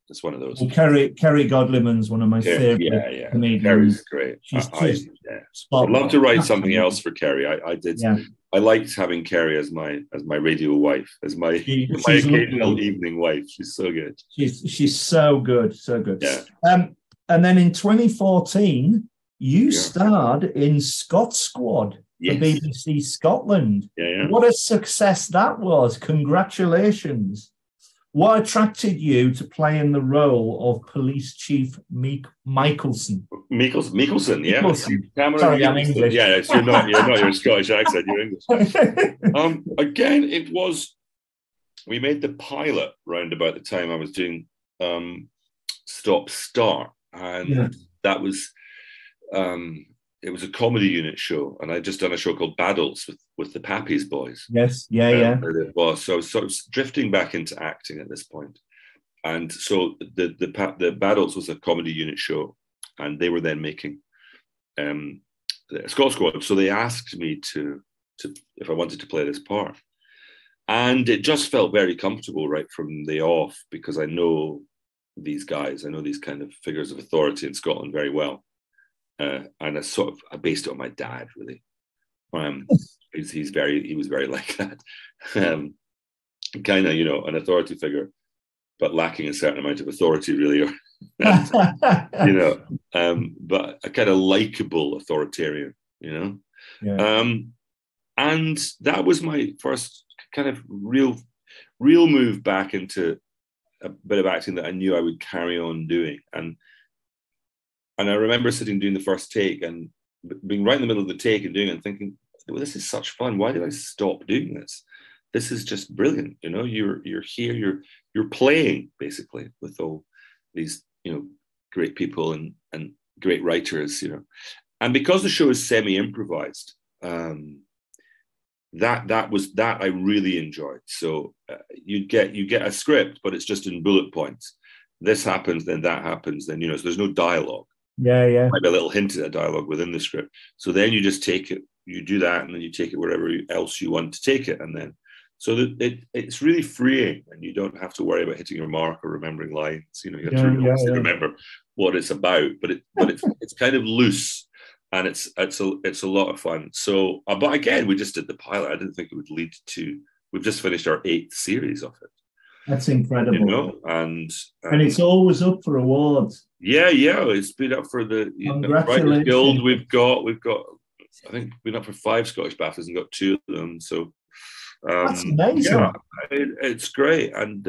It's one of those. Well, Kerry Godliman's one of my favorite comedians. Kerry's great. I'd love to write something else for Kerry. I did. Yeah. I liked having Kerry as my radio wife, as my occasional evening wife. She's so good. She's so good, so good. Yeah. And then in 2014, you starred in Scot Squad for BBC Scotland. Yeah. What a success that was! Congratulations. What attracted you to play in the role of Police Chief Michelson? Michelson, yeah. Sorry, I'm English. Yeah, you're not your Scottish accent, you're English. Again, it was, we made the pilot round about the time I was doing Stop Start, and that was, it was a comedy unit show, and I'd just done a show called Badults with the Pappies boys. Yes, yeah. It was. So I was sort of drifting back into acting at this point. And so the Badults was a comedy unit show, and they were then making Scot Squad. So they asked me to if I wanted to play this part. And it just felt very comfortable right from the off, because I know these guys, I know these kind of figures of authority in Scotland very well. And I based it on my dad, really. He was very like that, kind of, an authority figure, but lacking a certain amount of authority, really, but a kind of likable authoritarian, and that was my first kind of real move back into a bit of acting that I knew I would carry on doing. And I remember sitting doing the first take and being right in the middle of the take and doing it and thinking, well, this is such fun. Why did I stop doing this? This is just brilliant. You're here, you're playing basically with all these, great people and great writers, And because the show is semi-improvised, that I really enjoyed. So you get a script, but it's just in bullet points. This happens, then that happens, then, so there's no dialogue. Yeah. Might be a little hint at a dialogue within the script. So then you just take it, you do that, and then you take it wherever else you want to take it. And then, so that it's really freeing, and you don't have to worry about hitting your mark or remembering lines. You have to remember what it's about, but it's kind of loose, and it's a lot of fun. So, but again, we just did the pilot. I didn't think it would lead to. We've just finished our 8th series of it. That's incredible. And it's always up for awards. Yeah, it's been up for the Writers Guild. We've got. I think we've been up for 5 Scottish BAFTAs and got 2 of them. So that's amazing. Yeah, it's great, and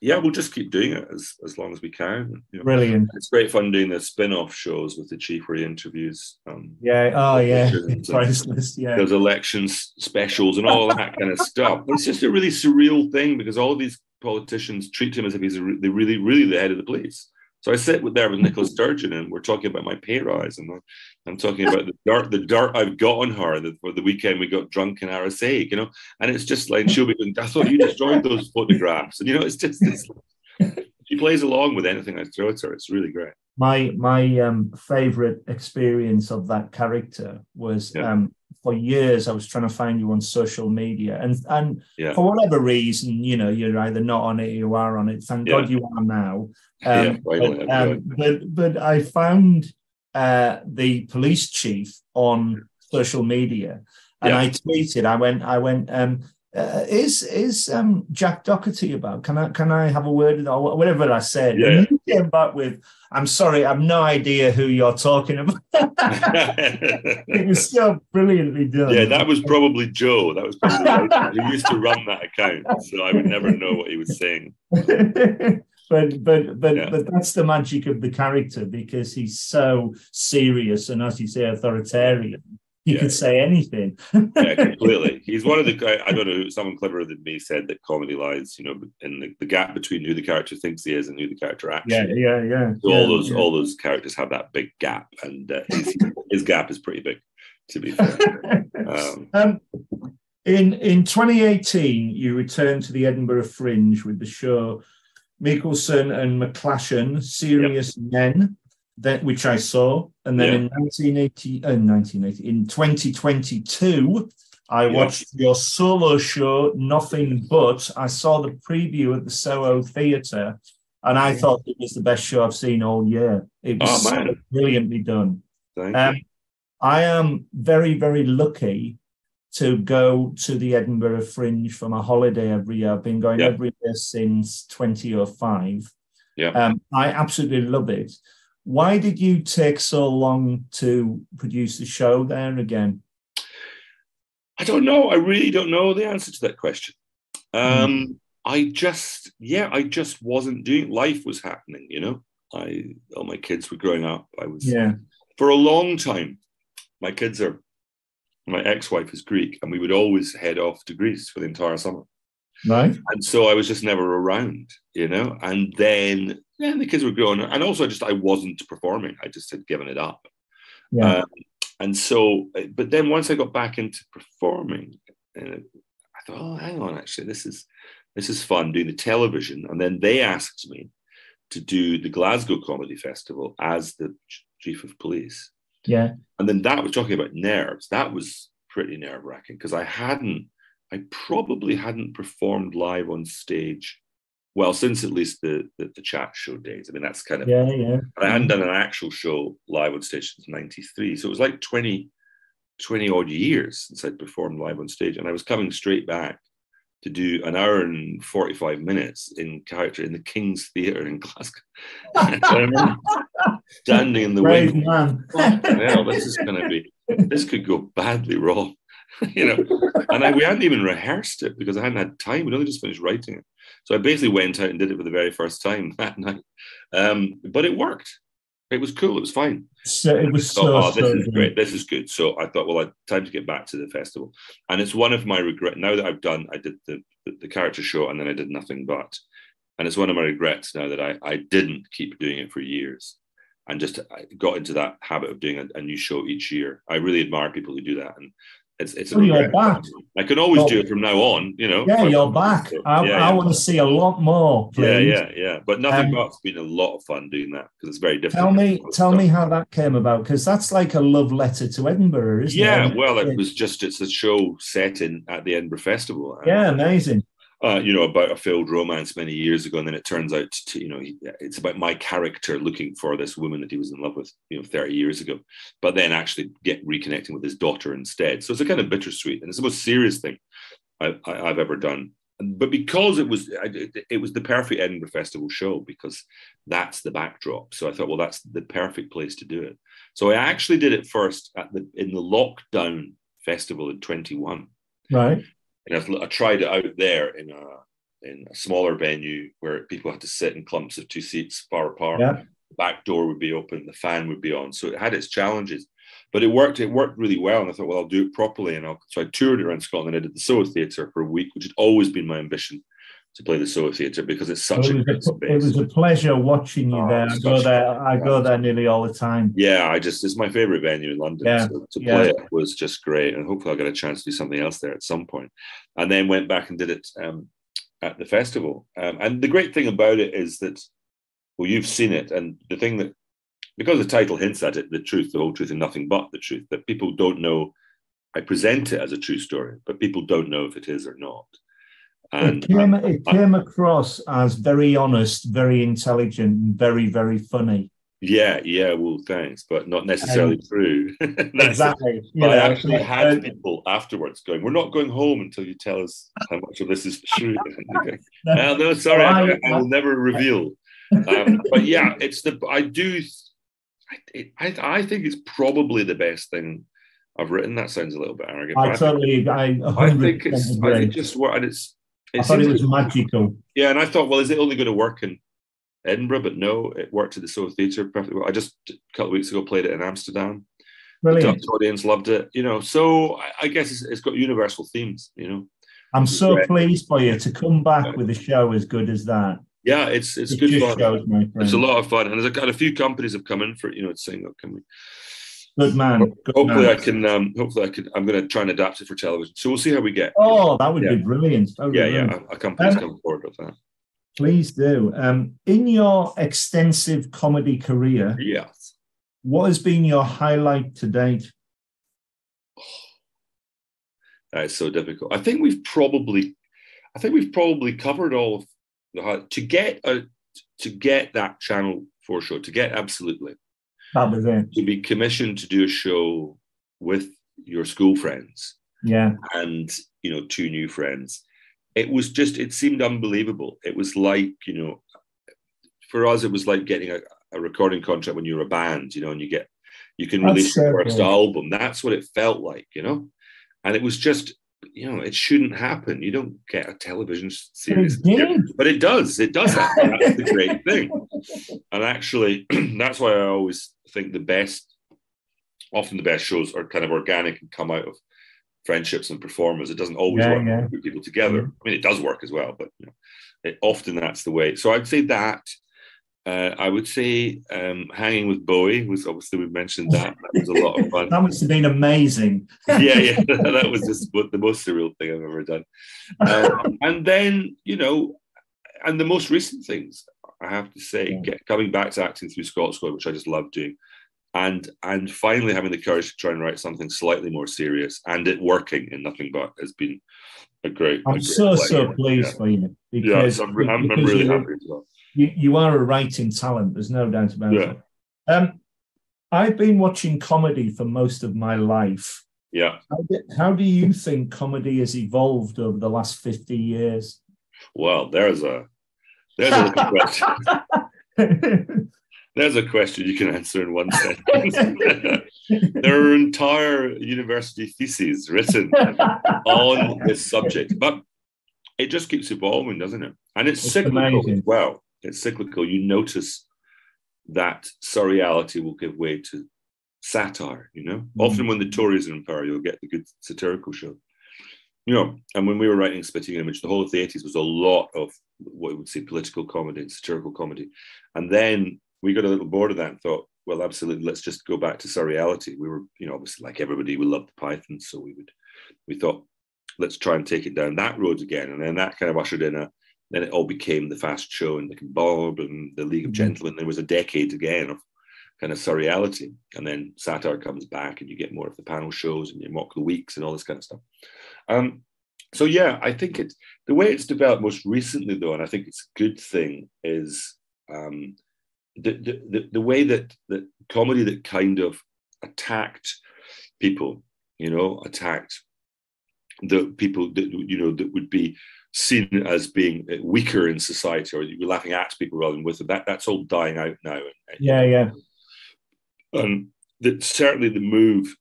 we'll just keep doing it as long as we can. Brilliant. It's great fun doing the spin-off shows with the chief, where he interviews. Priceless. Yeah. Those elections specials and all that kind of stuff. It's just a really surreal thing, because all of these politicians treat him as if he's really, really the head of the police. So I sit there with Nicola Sturgeon, and we're talking about my pay rise, and I'm talking about the dirt I've got on her. For the weekend we got drunk in Arasaig, and it's just like, she'll be going, I thought you destroyed those photographs, and she plays along with anything I throw at her. It's really great. My favorite experience of that character was for years I was trying to find you on social media, and for whatever reason, you're either not on it or you are on it. Thank God you are now. But I found the police chief on social media, and I tweeted. I went. Is Jack Docherty about? Can I have a word or whatever I said? Yeah. And you came back with, I'm sorry, I've no idea who you're talking about. It was so brilliantly done. Yeah, that was probably Joe. That was probably he used to run that account, so I would never know what he was saying. but that's the magic of the character, because he's so serious and, as you say, authoritarian. He could say anything. Yeah, completely. He's one of the, I don't know, someone cleverer than me said that comedy lies, you know, in the gap between who the character thinks he is and who the character actually is. So all those characters have that big gap, and his gap is pretty big, to be fair. In 2018, you returned to the Edinburgh Fringe with the show Mickelson and McClashen, Serious Men, which I saw. And then in 2022, I watched your solo show, Nothing But. I saw the preview at the Soho Theatre, and I thought it was the best show I've seen all year. It was so brilliantly done. Thank you. I am very, very lucky to go to the Edinburgh Fringe for my holiday every year. I've been going every year since 2005. I absolutely love it. Why did you take so long to produce the show there again? I don't know. I really don't know the answer to that question. I just wasn't doing. Life was happening, you know. All my kids were growing up. I was for a long time. My ex-wife is Greek, and we would always head off to Greece for the entire summer. Right. And so I was just never around, you know. And then the kids were growing, and also I wasn't performing. I just had given it up. Yeah. And so, but then once I got back into performing, I thought, oh, hang on, actually, this is fun doing the television. And then they asked me to do the Glasgow Comedy Festival as the chief of police. Yeah. And then that was talking about nerves. That was pretty nerve-wracking, because I probably hadn't performed live on stage, well, since at least the chat show days. I mean, that's kind of, I hadn't done an actual show live on stage since 93. So it was like 20 odd years since I'd performed live on stage. And I was coming straight back to do an hour and 45 minutes in character in the King's Theatre in Glasgow. Standing in the wing. Well, this could go badly wrong, you know. And we hadn't even rehearsed it because I hadn't had time. We'd only just finished writing it. So I basically went out and did it for the very first time that night. But it worked. It was cool. It was fine. So it was this is great. This is good. So I thought, well, time to get back to the festival. And it's one of my regrets. Now that I did the character show, and then I did Nothing But. And it's one of my regrets now that I didn't keep doing it for years, and I got into that habit of doing a new show each year. I really admire people who do that. And it's a regret. Back. I can always do it from now on, you know. Yeah, you're back. So, I want to see a lot more, please. Yeah. But Nothing But's been a lot of fun doing that, because it's very different. Tell me how that came about, because that's like a love letter to Edinburgh, isn't it? Yeah, well, it's a show set at the Edinburgh Festival. Amazing. About a failed romance many years ago, and then it turns out it's about my character looking for this woman that he was in love with 30 years ago, but then actually reconnecting with his daughter instead. So it's a kind of bittersweet, and it's the most serious thing I've ever done. But because it was the perfect Edinburgh Festival show, because that's the backdrop. So I thought, well, that's the perfect place to do it. So I actually did it first in the lockdown festival in 21. Right. And I tried it out there in a smaller venue where people had to sit in clumps of 2 seats far apart. Yeah. The back door would be open, the fan would be on. So it had its challenges, but it worked really well. And I thought, well, I'll do it properly. So I toured around Scotland. I did the Soho Theatre for a week, which had always been my ambition, to play the Soho Theatre, because it's such a great space. It was a pleasure watching you there. I go there nearly all the time. Yeah, it's my favourite venue in London. Yeah. So to play it was just great, and hopefully I'll get a chance to do something else there at some point. And then went back and did it at the festival. And the great thing about it is that, well, you've seen it, and the thing that, because the title hints at it, the truth, the whole truth, and nothing but the truth, that people don't know. I present it as a true story, but people don't know if it is or not. And it came across as very honest, very intelligent, and very, very funny. Yeah, well, thanks, but not necessarily true. Exactly. I actually had people afterwards going, "We're not going home until you tell us how much of this is true." No, sorry, I will never reveal. But yeah, I think it's probably the best thing I've written. That sounds a little bit arrogant. I think it's I thought it was magical. Yeah, and I thought, well, is it only going to work in Edinburgh, but no, it worked at the Soho Theatre perfectly well. I just a couple of weeks ago played it in Amsterdam. Brilliant. The Dutch audience loved it, so I guess it's got universal themes, I'm so pleased for you to come back with a show as good as that. Yeah, it's good fun. Shows, my friend. It's a lot of fun, and there's a few companies have come in for it, saying, "Oh, can we?" Good man. Hopefully, I can. Hopefully, I can. I'm going to try and adapt it for television. So we'll see how we get. Oh, that would be brilliant. A company's come forward with that. Please do. In your extensive comedy career, yes, what has been your highlight to date? That is so difficult. I think we've probably covered all of the to get that Channel 4 show, to get absolutely. That was it. To be commissioned to do a show with your school friends. Yeah. And, two new friends. It seemed unbelievable. It was like, for us, it was like getting a recording contract when you're a band, and you can release your first album. That's what it felt like, and it was just, it shouldn't happen. You don't get a television series, but it does happen. That's the great thing. And actually, that's why I always think often the best shows are kind of organic and come out of friendships and performers. It doesn't always work to put people together. I mean, it does work as well, but often that's the way. So I'd say that. I would say hanging with Bowie was, obviously we've mentioned that. That was a lot of fun. That must have been amazing. yeah, that was just the most surreal thing I've ever done. And then, and the most recent things, I have to say, coming back to acting through Scott Squad, which I just love doing, and finally having the courage to try and write something slightly more serious, and it working in Nothing But has been a great. I'm so pleased for you. Because, I'm really happy as well. You are a writing talent, there's no doubt about it. I've been watching comedy for most of my life. Yeah. How do you think comedy has evolved over the last 50 years? Well, there's a question. There's a question you can answer in one sentence. There are entire university theses written on this subject, but it just keeps evolving, doesn't it? And it's cyclical as well. It's cyclical. You notice that surreality will give way to satire, Often when the Tories are in power, you'll get the good satirical show. And when we were writing Spitting Image, the whole of the 80s was a lot of what we would say political comedy and satirical comedy. And then we got a little bored of that and thought, well, absolutely, let's just go back to surreality. We were, obviously, like everybody, we loved the Pythons, so we thought, let's try and take it down that road again. And then that kind of ushered in then it all became the Fast Show and like Bob and the League of Gentlemen. There was a decade again of kind of surreality. And then satire comes back and you get more of the panel shows and you mock the weeks and all this kind of stuff. So yeah, I think the way it's developed most recently though, and I think it's a good thing, is the way that comedy that kind of attacked people, attacked the people that, that would be seen as being weaker in society, or you were laughing at people rather than with them. That's all dying out now. And certainly the move,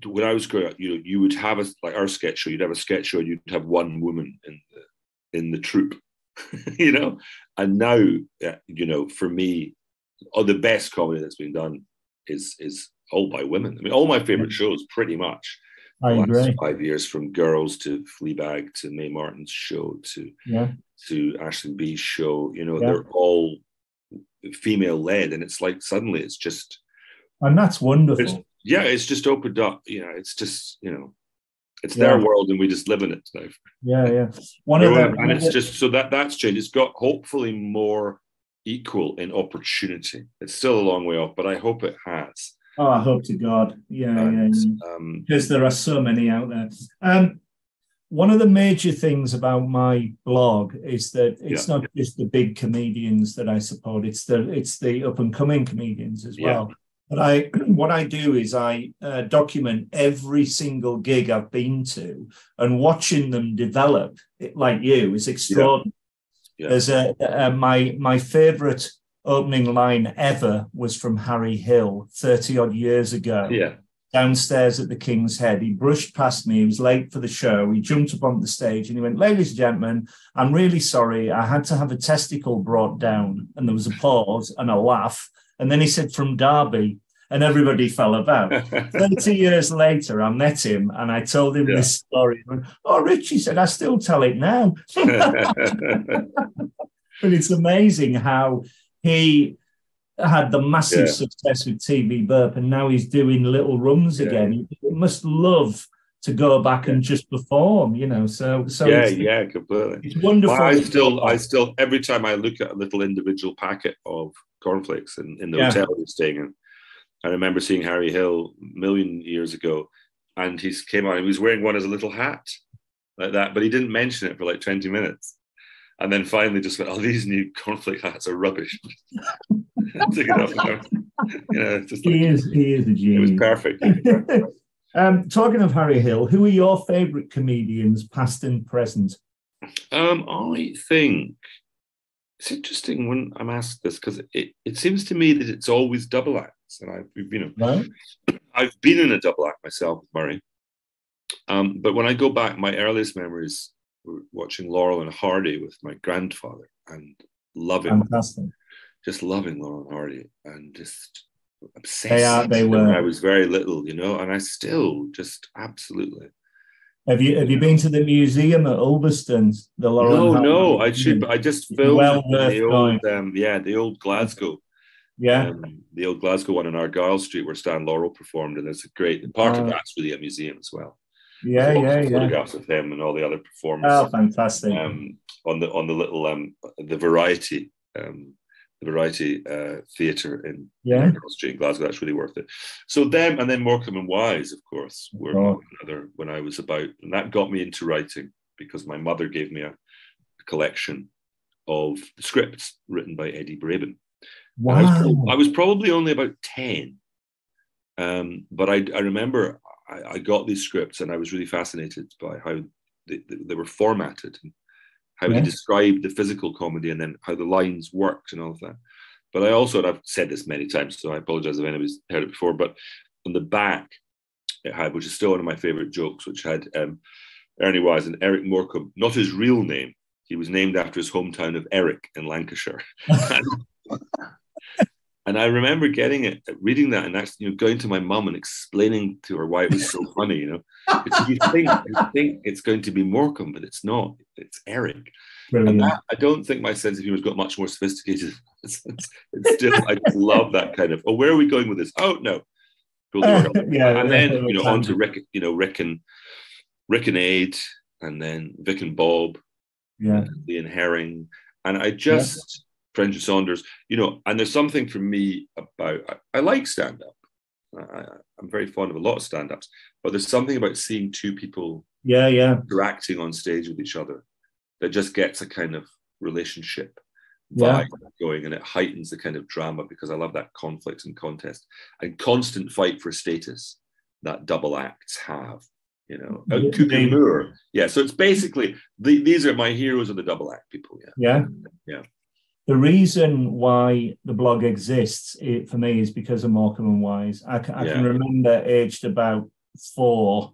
when I was growing up, you would have our sketch show, you'd have a sketch show and you'd have one woman in the troupe, and now, for me, the best comedy that's been done is all by women. I mean, all my favorite shows pretty much. I agree. 5 years, from Girls to Fleabag to Mae Martin's show to Aisling B's show, they're all female led, and it's like suddenly it's just, and that's wonderful. It's just opened up. It's just it's their world, and we just live in it now. And it's just so that's changed. It's got hopefully more equal in opportunity. It's still a long way off, but I hope it has. Oh, I hope to God. Because there are so many out there. One of the major things about my blog is that it's not just the big comedians that I support, it's the up and coming comedians as well. But what I do is I document every single gig I've been to, and watching them develop, like you, is extraordinary. There's my favorite opening line ever was from Harry Hill 30 odd years ago. downstairs at the King's Head. He brushed past me. He was late for the show. He jumped up on the stage and he went, "Ladies and gentlemen, I'm really sorry. I had to have a testicle brought down." And there was a pause and a laugh. And then he said, "From Derby." And everybody fell about. 30 years later, I met him and I told him this story. Went, "Oh, Rich," he said, "I still tell it now." But it's amazing how he had the massive success with TV Burp, and now he's doing little runs again. He must love to go back and just perform, you know. So completely. It's wonderful. Well, I still, every time I look at a little individual packet of cornflakes in the hotel we're staying in, I remember seeing Harry Hill a million years ago, and he came on. He was wearing one as a little hat like that, but he didn't mention it for like 20 minutes. And then finally just went, "Oh, these new cornflake hats are rubbish." Took it off. Just like, he is a genius. It was perfect. Talking of Harry Hill, who are your favourite comedians, past and present? I think it's interesting when I'm asked this, because it seems to me that it's always double acts, and I've been in a double act myself with Murray. But when I go back, my earliest memories were watching Laurel and Hardy with my grandfather and loving, just loving Laurel and Hardy and just obsessed. They were. When I was very little, you know, and I still just absolutely. Have you been to the museum at Ulverston? The Laurel and No, I should. But I just filmed the old Glasgow. Yeah. The old Glasgow one on Argyle Street where Stan Laurel performed, and it's a great part of that's really a museum as well. Photographs of him and all the other performers. Oh, fantastic! On the little the Variety theatre in Argyle Street in Glasgow. That's really worth it. So them, and then Morecambe and Wise, of course, were another when I was about, and that got me into writing because my mother gave me a collection of scripts written by Eddie Braben. Wow! I was probably only about 10, but I remember. I got these scripts and I was really fascinated by how they were formatted and how he described the physical comedy and then how the lines worked and all of that. But I also, and I've said this many times, so I apologize if anybody's heard it before, but on the back it had, which is still one of my favorite jokes, which had Ernie Wise and Eric Morecambe, not his real name. He was named after his hometown of Erich in Lancashire. And I remember reading that, and actually, going to my mum and explaining to her why it was so funny. You think it's going to be Morecambe, but it's not. It's Eric. Brilliant. And that, I don't think my sense of humor has got much more sophisticated. It's just, I just love that kind of. Oh, where are we going with this? Oh no. And then on to Rick. Rick and Aid, and then Vic and Bob. Yeah. Lee and Herring, and I just. French and Saunders, and there's something for me about, I like stand-up. I'm very fond of a lot of stand-ups, but there's something about seeing two people interacting on stage with each other that just gets a kind of relationship vibe going, and it heightens the kind of drama, because I love that conflict and contest and constant fight for status that double acts have. Cook and Moore. Yeah, so it's basically, these are my heroes of the double act people. Yeah. The reason why the blog exists for me is because of Morecambe and Wise. I can remember, aged about 4,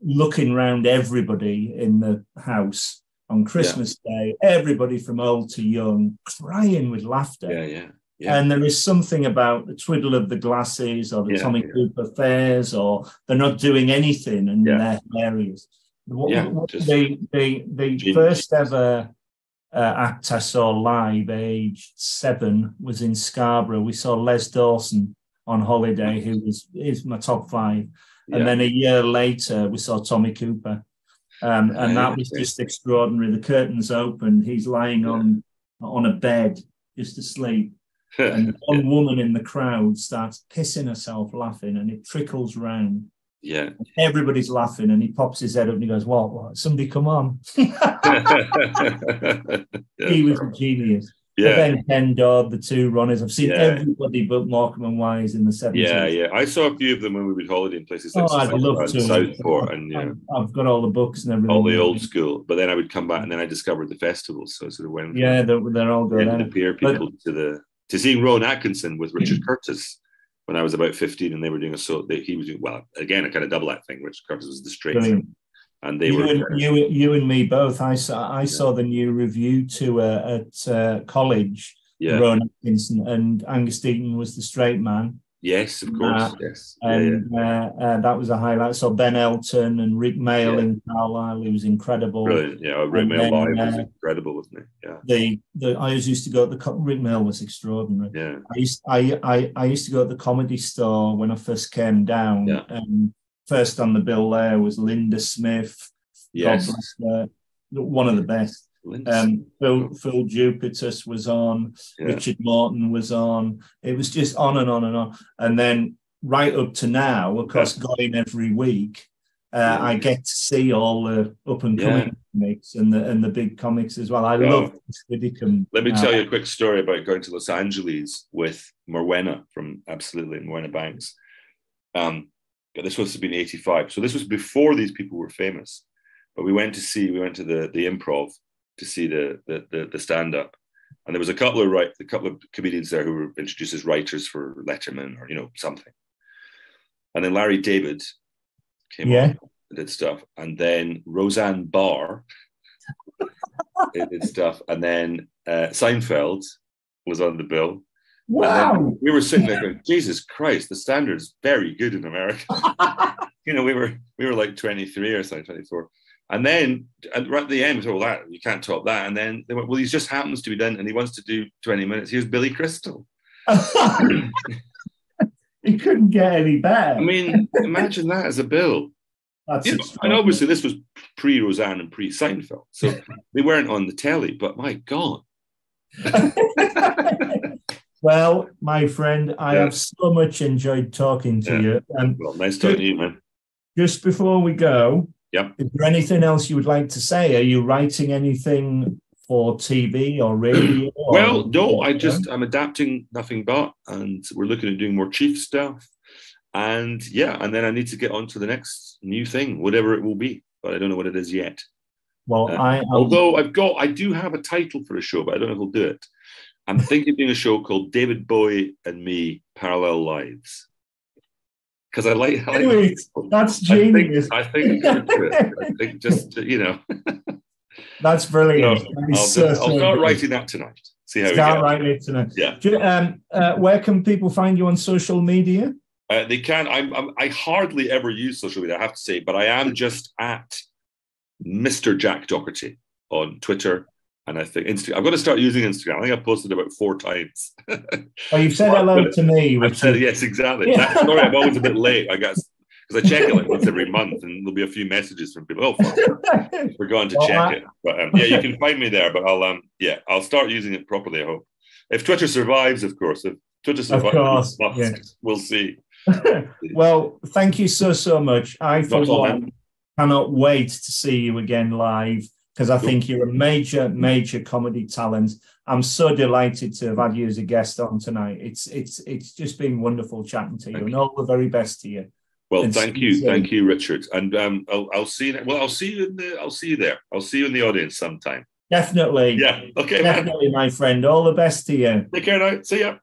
looking around everybody in the house on Christmas Day, everybody from old to young, crying with laughter. And there is something about the twiddle of the glasses or the Tommy Cooper fairs, or they're not doing anything and they're hilarious. The first ever act I saw live, aged 7, was in Scarborough. We saw Les Dawson on holiday, who is my top 5. And then a year later, we saw Tommy Cooper. And that was just extraordinary. The curtains opened. He's lying on a bed, just asleep. And one woman in the crowd starts pissing herself laughing, and it trickles round. Yeah. Everybody's laughing, and he pops his head up and he goes, what? Somebody come on. He was a genius. Yeah. But then Ken Dodd, the 2 runners. I've seen everybody but Morecambe and Wise in the 70s. Yeah. I saw a few of them when we would holiday in places like I'd love to. Southport. And I've got all the books and everything. All the old school. But then I would come back, and then I discovered the festivals. So I sort of went. Yeah, they're all good. To seeing Rowan Atkinson with Richard Curtis. when I was about 15, and they were doing he was doing, well, again, a kind of double act thing. Richard Curtis was the straight Brilliant. thing. And they were you and me both. I saw the new review tour at college. Yeah. Rowan Atkinson, and Angus Deaton was the straight man. Yes, of course. Yes. And that was a highlight. So Ben Elton and Rick Mail in Carlisle, he was incredible. Brilliant. Yeah, Rick Mail live was incredible, wasn't it? Yeah. I always used to go to Rick Mail was extraordinary. Yeah. I used to go to the Comedy Store when I first came down. Yeah. And first on the bill there was Linda Smith. Yes. One of the best. Phil Jupitus was on, Richard Morton was on. It was just on and on and on. And then right up to now, of course, going every week, I get to see all the up and coming comics and the big comics as well. I love Widdicombe. Let me tell you a quick story about going to Los Angeles with Morwenna from Morwenna Banks. This must have been 85. So this was before these people were famous. But we went to the Improv to see the stand-up, and there was a couple of comedians there who were introduced as writers for Letterman or something, and then Larry David came on and did stuff, and then Roseanne Barr did stuff, and then Seinfeld was on the bill. Wow! We were sitting there going, Jesus Christ, the standard's very good in America. We were like 23 or something, 24. And then right at the end, we thought, well, you can't top that. And then they went, well, he just happens to be done and he wants to do 20 minutes. Here's Billy Crystal. He couldn't get any better. I mean, imagine that as a bill. And obviously this was pre-Roseanne and pre-Seinfeld. So they weren't on the telly, but my God. Well, my friend, I have so much enjoyed talking to you. Well, nice talking to you, man. Just before we go, yeah. Is there anything else you would like to say? Are you writing anything for TV or radio? Well, no, I'm adapting Nothing But, and we're looking at doing more Chief stuff. And and then I need to get on to the next new thing, whatever it will be, but I don't know what it is yet. Well, although I do have a title for a show, but I don't know if I'll do it. I'm thinking of doing a show called David Bowie and Me, Parallel Lives. Because I like that's genius. I think just That's brilliant. I'll start writing that tonight. See how start writing it tonight. Yeah. Where can people find you on social media? They can. I hardly ever use social media, I have to say, but I am just at Mr. Jack Docherty on Twitter. And I think Instagram. I'm going to start using Instagram. I think I've posted about 4 times. Oh, you've said hello to me. Yes, exactly. Sorry, I'm always a bit late, I guess, because I check it like once every month, and there'll be a few messages from people. Oh, fuck. We're going to check it. But you can find me there. But I'll start using it properly, I hope. If Twitter survives, of course. If Twitter survives, we'll see. Well, thank you so much. I, for one, cannot wait to see you again live, because I think you're a major comedy talent. I'm so delighted to have had you as a guest on tonight. It's just been wonderful chatting to you, and all the very best to you. Well, thank you, Richard. And I'll see you. Well, I'll see you there. I'll see you in the audience sometime. Definitely. Yeah. Okay. Definitely, man. My friend. All the best to you. Take care now. See ya.